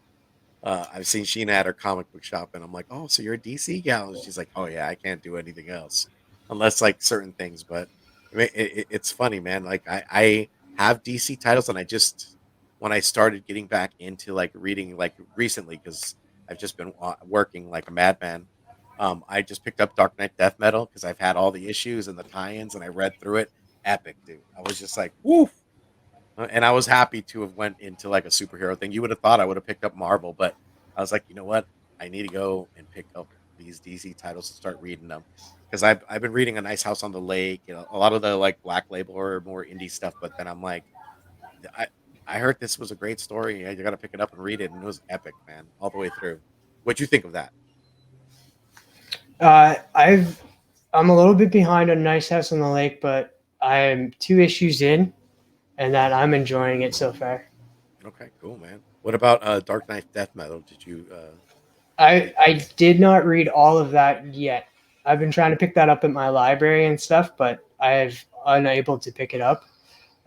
I've seen Sheena at her comic book shop, and I'm like, oh, so you're a DC gal? And she's like, oh yeah, I can't do anything else unless like certain things. But I mean, it's funny, man. Like I have DC titles, and I just when I started getting back into like reading like recently because I've just been working like a madman. I just picked up Dark Knight Death Metal because I've had all the issues and the tie-ins, and I read through it. Epic, dude. I was just like, woof. And I was happy to have went into like a superhero thing. You would have thought I would have picked up Marvel, but I was like, you know what? I need to go and pick up these DC titles and start reading them because I've been reading A Nice House on the Lake, a lot of the like Black Label or more indie stuff. But then I'm like, I I heard this was a great story. Yeah, you got to pick it up and read it, and it was epic, man, all the way through. What'd you think of that? I'm a little bit behind on Nice House on the Lake, but I'm 2 issues in, and that I'm enjoying it so far. Okay, cool, man. What about Dark Knight Death Metal? Did you I read? I did not read all of that yet. I've been trying to pick that up at my library and stuff, but I've unable to pick it up.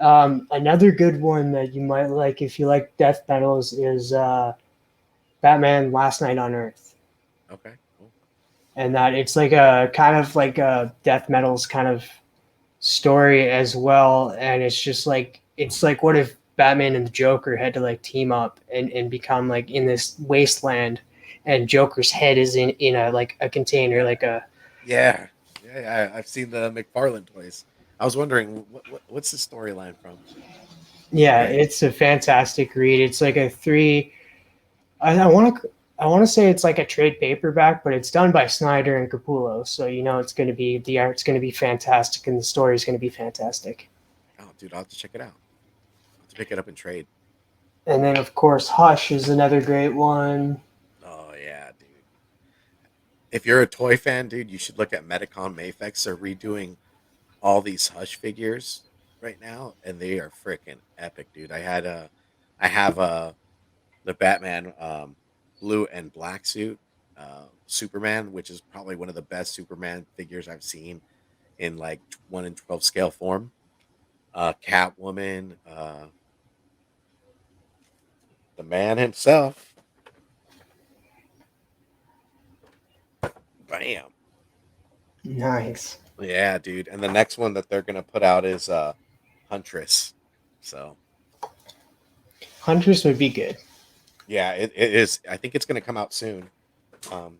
Another good one that you might like if you like death metals is Batman Last Night on Earth, Okay, cool. and that it's like a kind of like a death metals kind of story as well, and it's like what if Batman and the Joker had to like team up and become like in this wasteland, and Joker's head is in a like a container like a Yeah, yeah, I've seen the McFarlane toys. I was wondering what's the storyline from? yeah, it's a fantastic read. It's like a three. I want to say it's like a trade paperback, but it's done by Snyder and Capullo, so you know it's going to be the art's going to be fantastic and the story is going to be fantastic. Oh, dude, I'll have to check it out. I'll have to pick it up and trade. And then of course Hush is another great one. Oh yeah, dude. If you're a toy fan, dude, you should look at Metacon Mafex. They're redoing all these Hush figures right now, and they are freaking epic, dude. I have the Batman blue and black suit, Superman, which is probably one of the best Superman figures I've seen in like 1 in 12 scale form. Catwoman, the man himself. Bam. Nice. Yeah, dude. And the next one that they're gonna put out is Huntress. So Huntress would be good. yeah, it is. I think it's gonna come out soon. Um,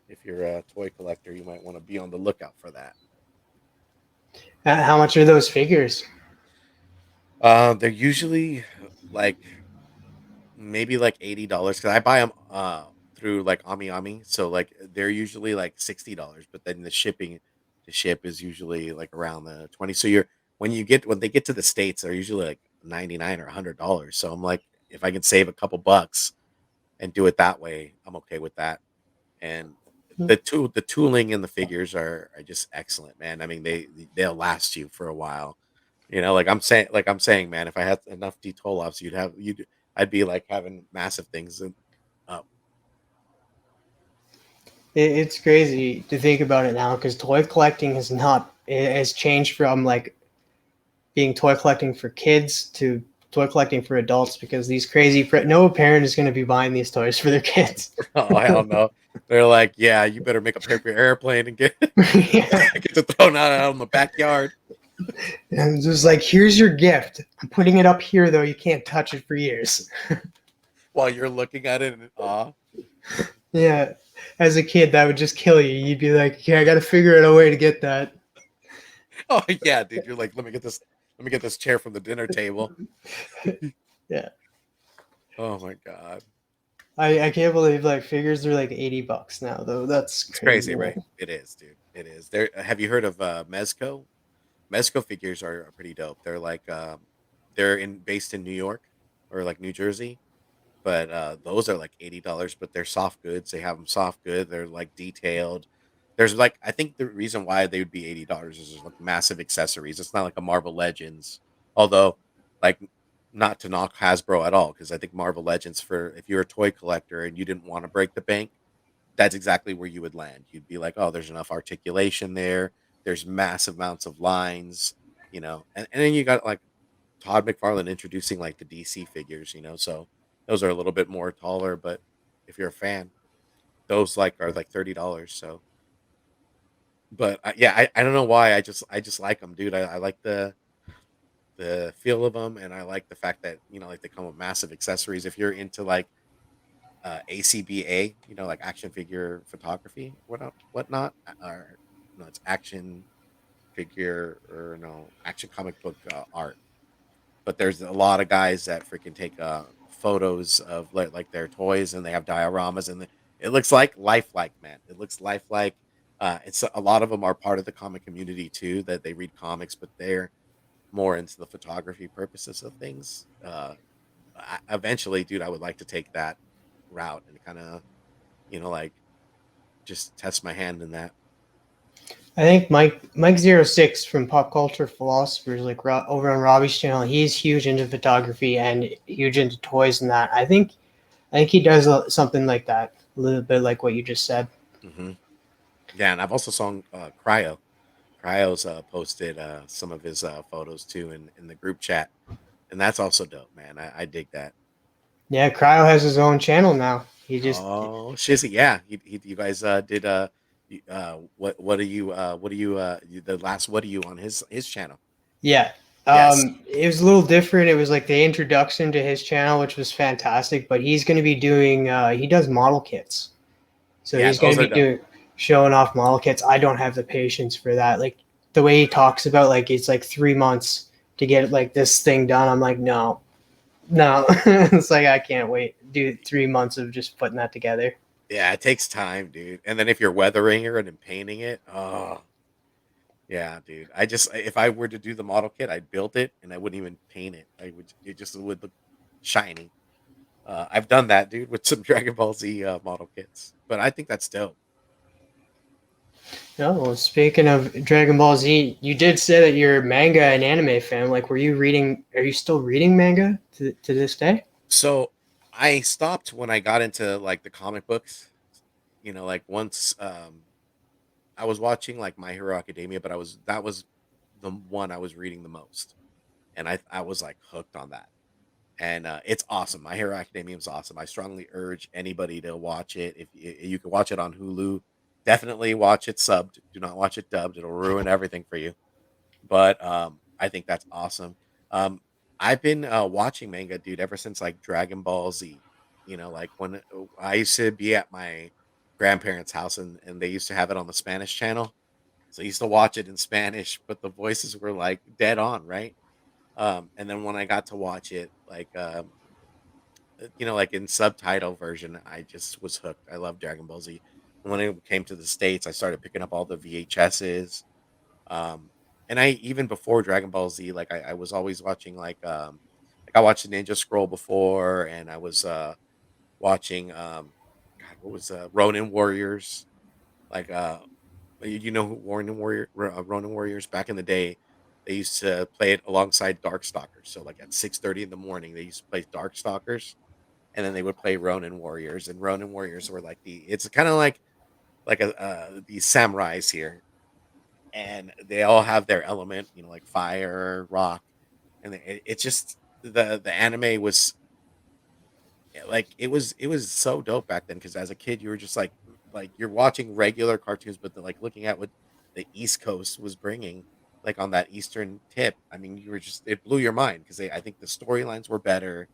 if you're a toy collector, you might want to be on the lookout for that. How much are those figures? They're usually like maybe like $80 because I buy them through like AmiAmi, so like they're usually like $60, but then the shipping to ship is usually like around the 20. So you're when they get to the States, they're usually like 99 or $100. So I'm like, if I can save a couple bucks and do it that way, I'm okay with that. And the tooling in the figures are just excellent, man. I mean, they'll last you for a while. Like I'm saying, man, if I had enough detool offs, I'd be like having massive things up. It's crazy to think about it now because toy collecting has not it has changed from like being toy collecting for kids to toy collecting for adults because these crazy no parent is going to be buying these toys for their kids. Oh hell no! They're like, yeah, you better make a paper airplane and get Yeah. get it thrown out in the backyard And it's just like, here's your gift. I'm putting it up here though. You can't touch it for years. while you're looking at it in awe. Yeah. As a kid, that would just kill you. You'd be like, okay, I got to figure out a way to get that. Oh yeah, dude, you're like, let me get this chair from the dinner table. Yeah. Oh my god. I can't believe like figures are like $80 now though. That's It's crazy, crazy, man. right? It is, dude. It is. There. Have you heard of Mezco? Mezco figures are pretty dope. They're like they're in based in New York or like New Jersey, but those are like $80, but they're soft goods. They have them soft good. They're like detailed. There's like I think the reason why they would be $80 is there's like massive accessories. It's not like a Marvel Legends, although like not to knock Hasbro at all because I think Marvel Legends for if you're a toy collector and you didn't want to break the bank, that's exactly where you would land. You'd be like, oh, there's enough articulation there. There's massive amounts of lines, and then you got like Todd McFarlane introducing like the DC figures, so those are a little bit more taller, but if you're a fan, those like are like $30. So, but yeah, I don't know why I just like them, dude. I like the feel of them, and I like the fact that like they come with massive accessories. If you're into like ACBA, like action figure photography, whatnot, or no, it's action figure or no action comic book art. But there's a lot of guys that freaking take photos of like their toys, and they have dioramas, and it looks like lifelike, man. It looks lifelike. It's a lot of them are part of the comic community too, that they read comics, but they're more into the photography purposes of things. Eventually, dude, I would like to take that route and kind of like just test my hand in that. I think Mike 06 from Pop Culture Philosophers, like over on Robbie's channel, he's huge into photography and huge into toys and that. I think he does something like that, a little bit like what you just said. hmm Yeah, and I've also saw Cryo. Cryo's posted some of his photos too in the group chat, and that's also dope, man. I dig that. Yeah, Cryo has his own channel now. He just Oh, Shizzy, yeah. You guys did what are you the last what are you on his channel? Yeah. Yes. It was a little different. It was like the introduction to his channel, which was fantastic. But he's going to be doing. He does model kits, so Yeah, he's going those to are be dope. doing showing off model kits. I don't have the patience for that. Like the way he talks about, like it's like 3 months to get like this thing done. I'm like, no, no. It's like I can't wait. Do 3 months of just putting that together. Yeah, it takes time, dude. And then if you're weathering it and painting it, oh yeah, dude. If I were to do the model kit, I'd build it and I wouldn't even paint it. It just would look shiny. I've done that, dude, with some Dragon Ball Z model kits. But I think that's dope. No, well, speaking of Dragon Ball Z, you did say that you're a manga and anime fan. Like, were you reading? Are you still reading manga to this day? So I stopped when I got into like the comic books. Like once I was watching like My Hero Academia, but I was that was the one I was reading the most, and I was like hooked on that. And it's awesome. My Hero Academia is awesome. I strongly urge anybody to watch it. If you can watch it on Hulu, definitely watch it subbed. Do not watch it dubbed. It'll ruin everything for you. But I think that's awesome. Um, I've been watching manga, dude, ever since like Dragon Ball Z. Like when I used to be at my grandparents' house, and they used to have it on the Spanish channel. So I used to watch it in Spanish, but the voices were like dead on, right? And then when I got to watch it, like like in subtitle version, I just was hooked. I love Dragon Ball Z. And when it came to the States, I started picking up all the VHSs. Um, and I even before Dragon Ball Z, like I was always watching like I watched Ninja Scroll before, and I was watching God, what was Ronin Warriors? Like who Ronin Warriors back in the day, they used to play it alongside Darkstalkers. So like at 6:30 in the morning, they used to play Darkstalkers, and then they would play Ronin Warriors, and Ronin Warriors were like it's kind of like these samurais here, and they all have their element, like fire, rock, and it's just the anime was like it was so dope back then because as a kid you were just like you're watching regular cartoons, but like looking at what the East Coast was bringing, like on that eastern tip. I mean, you were just it blew your mind because I think the storylines were better.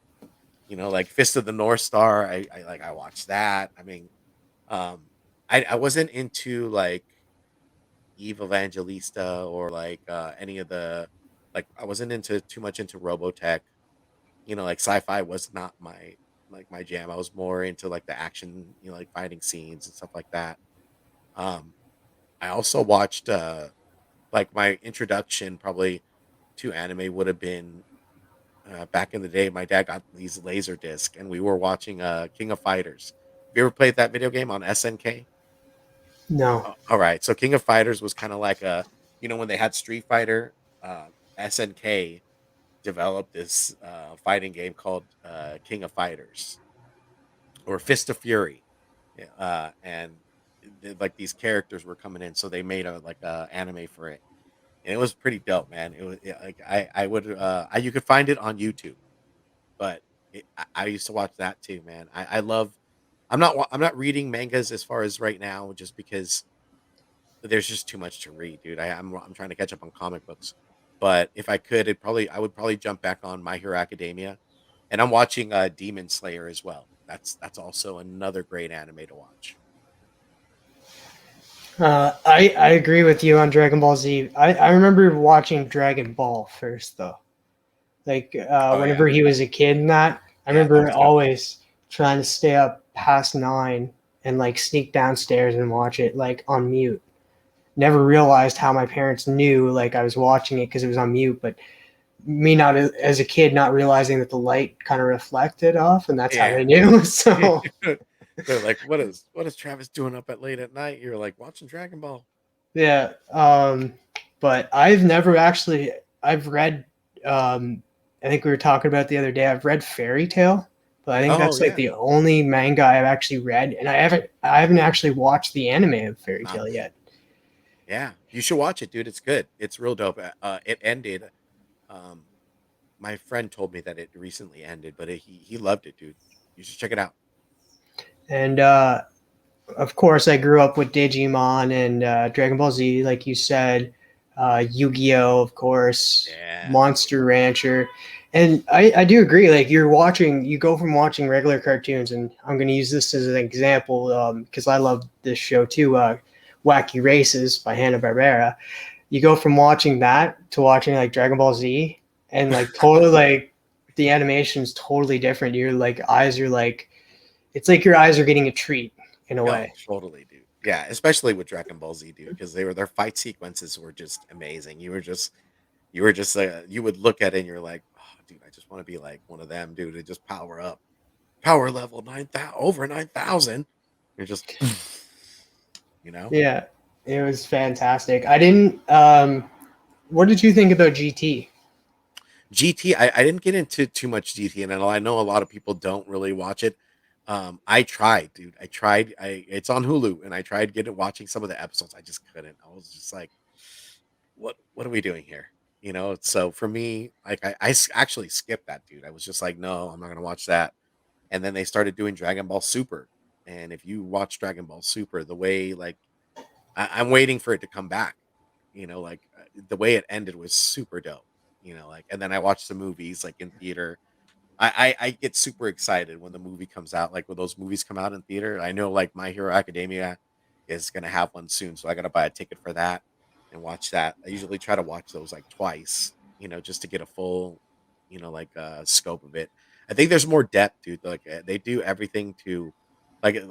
Like Fist of the North Star. I watched that. I mean, um, I wasn't into like Eve Evangelista or like any of the like I wasn't into too much into Robotech. Like sci-fi was not my jam. I was more into like the action, like fighting scenes and stuff like that. Um, I also watched like my introduction probably to anime would have been back in the day, my dad got these laser disc, and we were watching King of Fighters. Have you ever played that video game on SNK? No. All right, so King of Fighters was kind of like a, when they had Street Fighter, SNK developed this fighting game called King of Fighters or Fist of Fury. Yeah, and like these characters were coming in, so they made a like a anime for it, and it was pretty dope, man. It was like I would you could find it on YouTube, but I used to watch that too, man. I love. I'm not reading mangas as far as right now, just because there's just too much to read, dude. I'm trying to catch up on comic books, but if I could, I would probably jump back on My Hero Academia, and I'm watching Demon Slayer as well. That's also another great anime to watch. I agree with you on Dragon Ball Z. I remember watching Dragon Ball first though. Like Oh yeah, whenever he was a kid and that, I yeah, that remember was dope. always trying to stay up past 9 and like sneak downstairs and watch it like on mute. Never realized how my parents knew like I was watching it because it was on mute, but me not as a kid not realizing that the light kind of reflected off, and that's how Yeah. they knew. So They're like, what is Travis doing up at late at night? You're like watching Dragon Ball. yeah, but I've never actually I've read I think we were talking about the other day. I've read Fairy Tale, but I think Oh that's like yeah, the only manga I've actually read, and I haven't actually watched the anime of Fairy nah, Tale yet. yeah. You should watch it, dude. It's good. It's real dope. It ended. Um, my friend told me that it recently ended, but he loved it, dude. You should check it out. And of course, I grew up with Digimon and Dragon Ball Z, like you said, Yu-Gi-Oh, of course, Yeah, dude. Monster Rancher, and I do agree. Like you go from watching regular cartoons, and I'm going to use this as an example because I love this show too. Wacky Races by Hanna Barbera. You go from watching that to watching like Dragon Ball Z, and like totally like the animation's totally different. Your like eyes are like it's like your eyes are getting a treat in a No, way. totally, dude. Yeah, especially with Dragon Ball Z, dude, because their fight sequences were just amazing. You were just you would look at it and you're like, oh, dude, I just want to be like one of them, dude. And just power up, power level 9,000 over 9,000. You're just, you know. Yeah, it was fantastic. I didn't. What did you think about GT? GT, I didn't get into too much GT, and I know a lot of people don't really watch it. I tried, dude. I tried. It's on Hulu, and I tried getting watching some of the episodes. I just couldn't. I was just like, what are we doing here? So for me, like actually skipped that, dude. I was just like, no, I'm not gonna watch that. And then they started doing Dragon Ball Super, and if you watch Dragon Ball Super, the way like I'm waiting for it to come back. The way it ended was super dope. And then I watched the movies like in theater. I get super excited when the movie comes out, like when those movies come out in theater. I know like My Hero Academia is gonna have one soon, so I gotta buy a ticket for that and watch that. I usually try to watch those like twice, just to get a full, like scope of it. I think there's more depth, dude. Like they do everything to like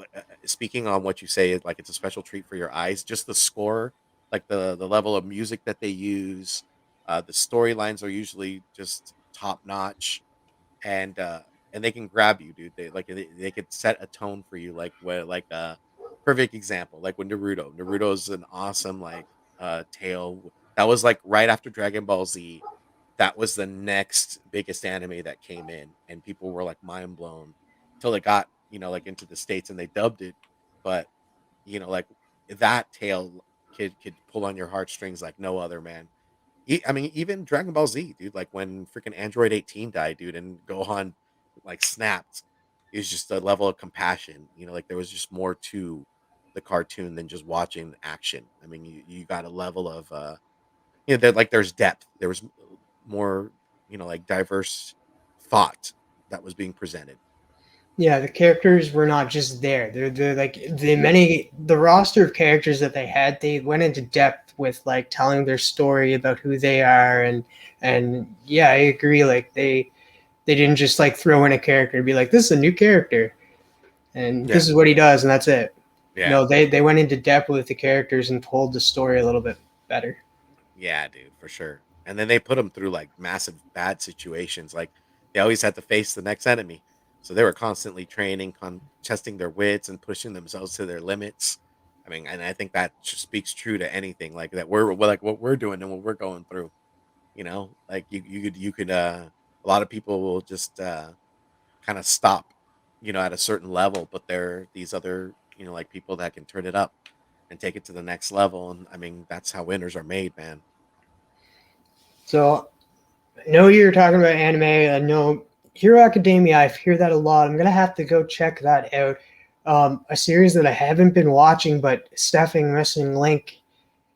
speaking on what you say, like it's a special treat for your eyes. Just the score, like the level of music that they use, the storylines are usually just top notch, and they can grab you, dude. They could set a tone for you, like where like perfect example, like when Naruto is an awesome like tale that was like right after Dragon Ball Z. That was the next biggest anime that came in, and people were like mind blown till it got like into the states and they dubbed it. But like that tale could pull on your heartstrings like no other, man. I mean, even Dragon Ball Z, dude. Like when freaking Android 18 died, dude, and Gohan like snapped, is just a level of compassion. Like there was just more to the cartoon than just watching action. I mean, you got a level of there's depth. There was more, like diverse thought that was being presented. Yeah, the characters were not just there. They're like the roster of characters that they had. They went into depth with like telling their story about who they are, and yeah, I agree. Like they didn't just like throw in a character and be like, this is a new character and Yeah, this is what he does and that's it. yeah, No, they went into depth with the characters and told the story a little bit better. yeah, dude, for sure. And then they put them through like massive bad situations, like They always had to face the next enemy. So they were constantly training, testing their wits and pushing themselves to their limits. I mean, and I think that just speaks true to anything like that. We're like what we're doing and what we're going through. Like you could a lot of people will just kind of stop, at a certain level, but there are these other, like people that can turn it up and take it to the next level. And I mean, that's how winners are made, man. So I know you're talking about anime. I know Hero Academia. I hear that a lot. I'm gonna have to go check that out. A series that I haven't been watching, but Steffing Missing Link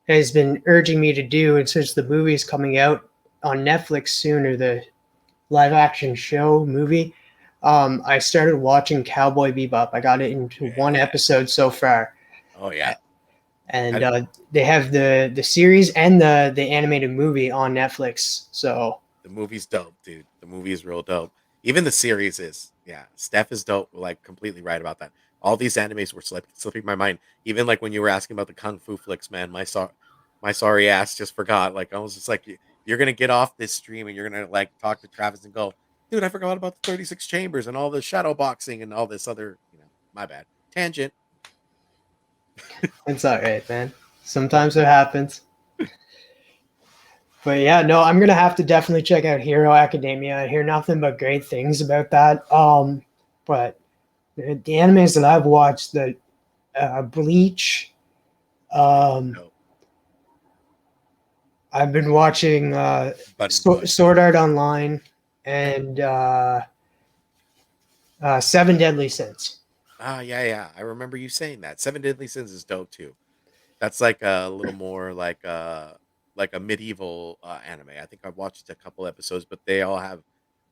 has been urging me to do, and since the movie's coming out on Netflix soon, or the live action show movie, I started watching Cowboy Bebop. I got it into one Yeah. episode so far, Oh yeah. and I, they have the series and the animated movie on Netflix. So The movie's dope, dude. The movie is real dope. Even the series is, yeah. Steph is dope. Like completely right about that. All these animes were slipping my mind. Even like when you were asking about the kung fu flicks, man, my sorry ass just forgot. Like I was just like, you're gonna get off this stream and you're gonna like talk to Travis and go, dude, I forgot about the 36 chambers and all the shadow boxing and all this other, my bad tangent. it's all right, man. Sometimes it happens. But yeah, no, I'm gonna have to definitely check out Hero Academia. I hear nothing but great things about that. But the animes that I've watched, the Bleach. No, I've been watching but Sword Art Online and Seven Deadly Sins. yeah, yeah. I remember you saying that. Seven Deadly Sins is dope too. That's like a little more like a medieval anime. I think I've watched a couple episodes, but they all have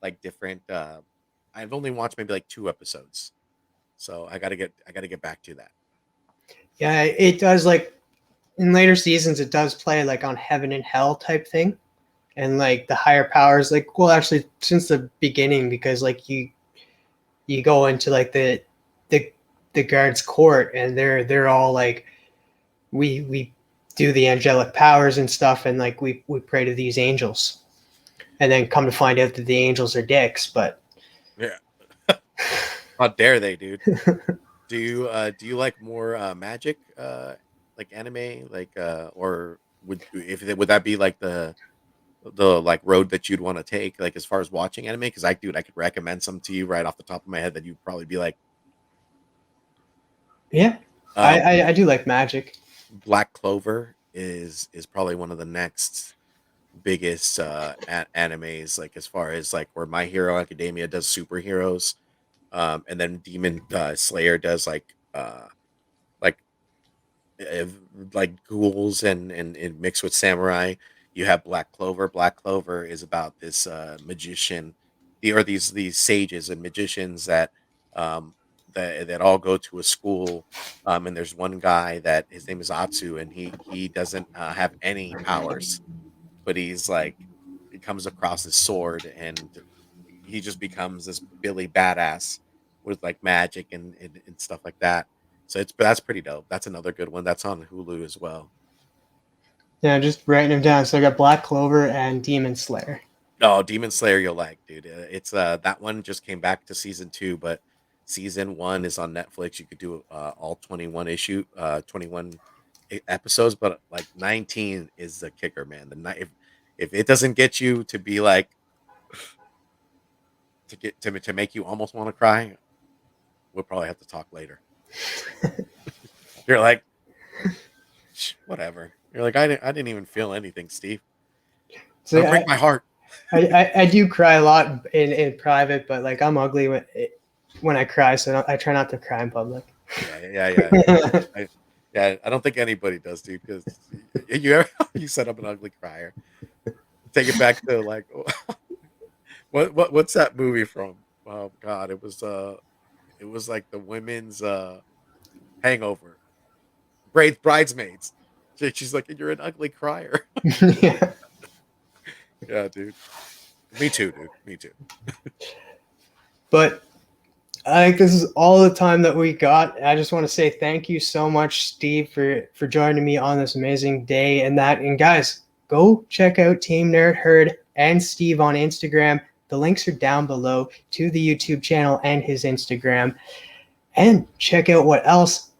like different. I've only watched maybe like 2 episodes, so I gotta get back to that. Yeah, it does like in later seasons. It does play like on heaven and hell type thing, and like the higher powers. Like, well, actually, since the beginning, because like you go into like the the guards' court, and they're all like we do the angelic powers and stuff, and like we pray to these angels, and then come to find out that the angels are dicks. But Yeah, how dare they, dude? Do you like more magic like anime or would that be like the like road that you'd want to take like as far as watching anime? Because I could recommend some to you right off the top of my head that you'd probably be like. yeah, um I do like magic. Black Clover is probably one of the next biggest animes, like as far as like where My Hero Academia does superheroes, and then Demon Slayer does like uh, like ghouls and mixed with samurai. You have Black Clover. Black Clover is about this magician, or these sages and magicians um that all go to a school. And there's one guy that his name is Atsu, and he doesn't have any powers, but he comes across his sword, and he just becomes this Billy badass with like magic and stuff like that. So that's pretty dope. That's another good one. That's on Hulu as well. Yeah, just writing them down. So I got Black Clover and Demon Slayer. Oh, Demon Slayer, you'll like, dude. It's that one just came back to season 2, but season 1 is on Netflix. You could do all 21 episodes, but like 19 is the kicker, man. If it doesn't get you to be like to make you almost want to cry, we'll probably have to talk later. You're like, whatever. You're like, I didn't even feel anything, Steve. So Don't break my heart. I do cry a lot in private, but like I'm ugly when I cry, so I try not to cry in public. Yeah, yeah, yeah. Yeah, I don't think anybody does, dude. Because you set up an ugly crier. Take it back to like what's that movie from? Oh God, it was like the women's Hangover, bridesmaids. She's like, you're an ugly crier. Yeah. Yeah, dude. Me too, dude. Me too. But I think this is all the time that we got. I just want to say thank you so much, Steve, for joining me on this amazing day. And guys, go check out Team Nerd Herd and Steve on Instagram. The links are down below to the YouTube channel and his Instagram. And check out what else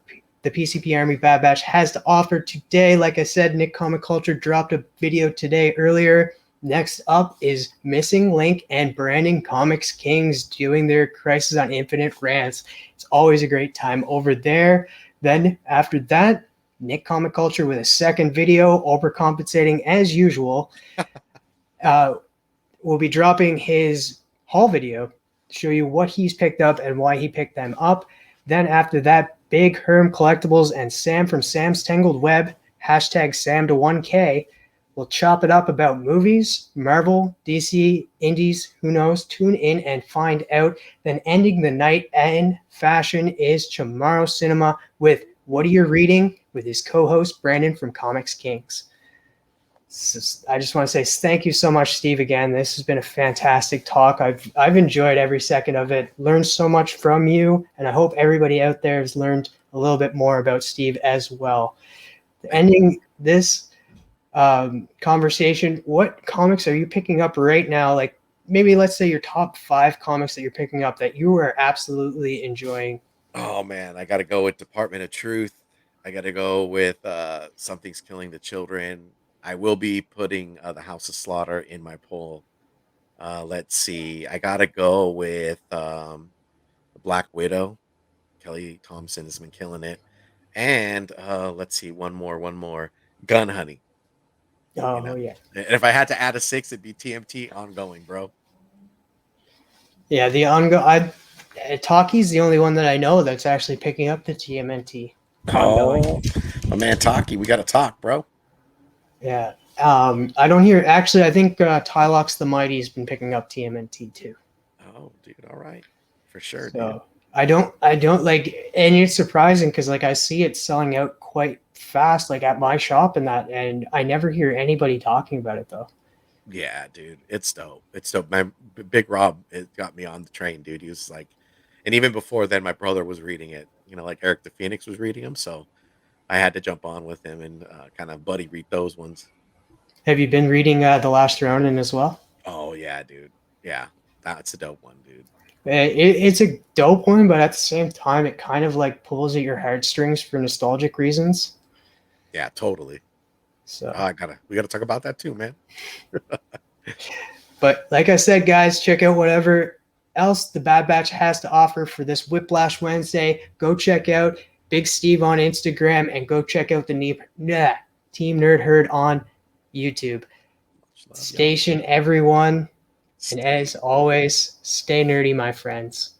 the PCP Army Bad Batch has to offer today. Like I said, Nick Comic Culture dropped a video today earlier. Next up is Missing Link and Brandon Comics Kings doing their Crisis on Infinite rants. It's always a great time over there. Then after that, Nick Comic Culture with a second video, overcompensating as usual. Will be dropping his haul video to show you what he's picked up and why he picked them up. Then after that, Big Herm Collectibles and Sam from Sam's Tangled Web, hashtag Sam to 1K, will chop it up about movies, Marvel, DC, indies, who knows, tune in and find out. Then ending the night in fashion is Chamorro Cinema with What Are You Reading with his co-host Brandon from Comics Kings. I just want to say thank you so much, Steve, again. This has been a fantastic talk. I've enjoyed every second of it, learned so much from you, and I hope everybody out there has learned a little bit more about Steve as well. Ending this conversation, what comics are you picking up right now? Like maybe let's say your top 5 comics that you're picking up that you are absolutely enjoying. Oh man, I got to go with Department of Truth. I got to go with Something's Killing the Children. I will be putting The House of Slaughter in my poll. Let's see. I got to go with Black Widow. Kelly Thompson has been killing it. And let's see, one more. Gun Honey. Oh, You know, yeah. and if I had to add a 6, it'd be TMT ongoing, bro. Yeah, the ongoing. Taki's the only one that I know that's actually picking up the TMNT ongoing. Oh, my man, Taki, we got to talk, bro. Yeah. I don't hear. Actually, I think Tylox the Mighty has been picking up TMNT too. Oh, dude, all right, for sure, So dude. I don't like, and it's surprising because like I see it selling out quite fast, like at my shop and that, and I never hear anybody talking about it though. Yeah, dude, it's dope. It's dope. My Big Rob, it got me on the train, dude. He was like, and even before then, my brother was reading it. You know, like Eric the Phoenix was reading them, so I had to jump on with him and kind of buddy read those ones. Have you been reading The Last Ronin as well? Oh yeah, dude. Yeah, that's a dope one, dude. It's a dope one, but at the same time, it kind of like pulls at your heartstrings for nostalgic reasons. Yeah, totally. So We gotta talk about that too, man. But like I said, guys, check out whatever else the Bad Batch has to offer for this Whiplash Wednesday. Go check out Big Steve on Instagram and go check out the Team Nerd Herd on YouTube. Station everyone. And as always, stay nerdy, my friends.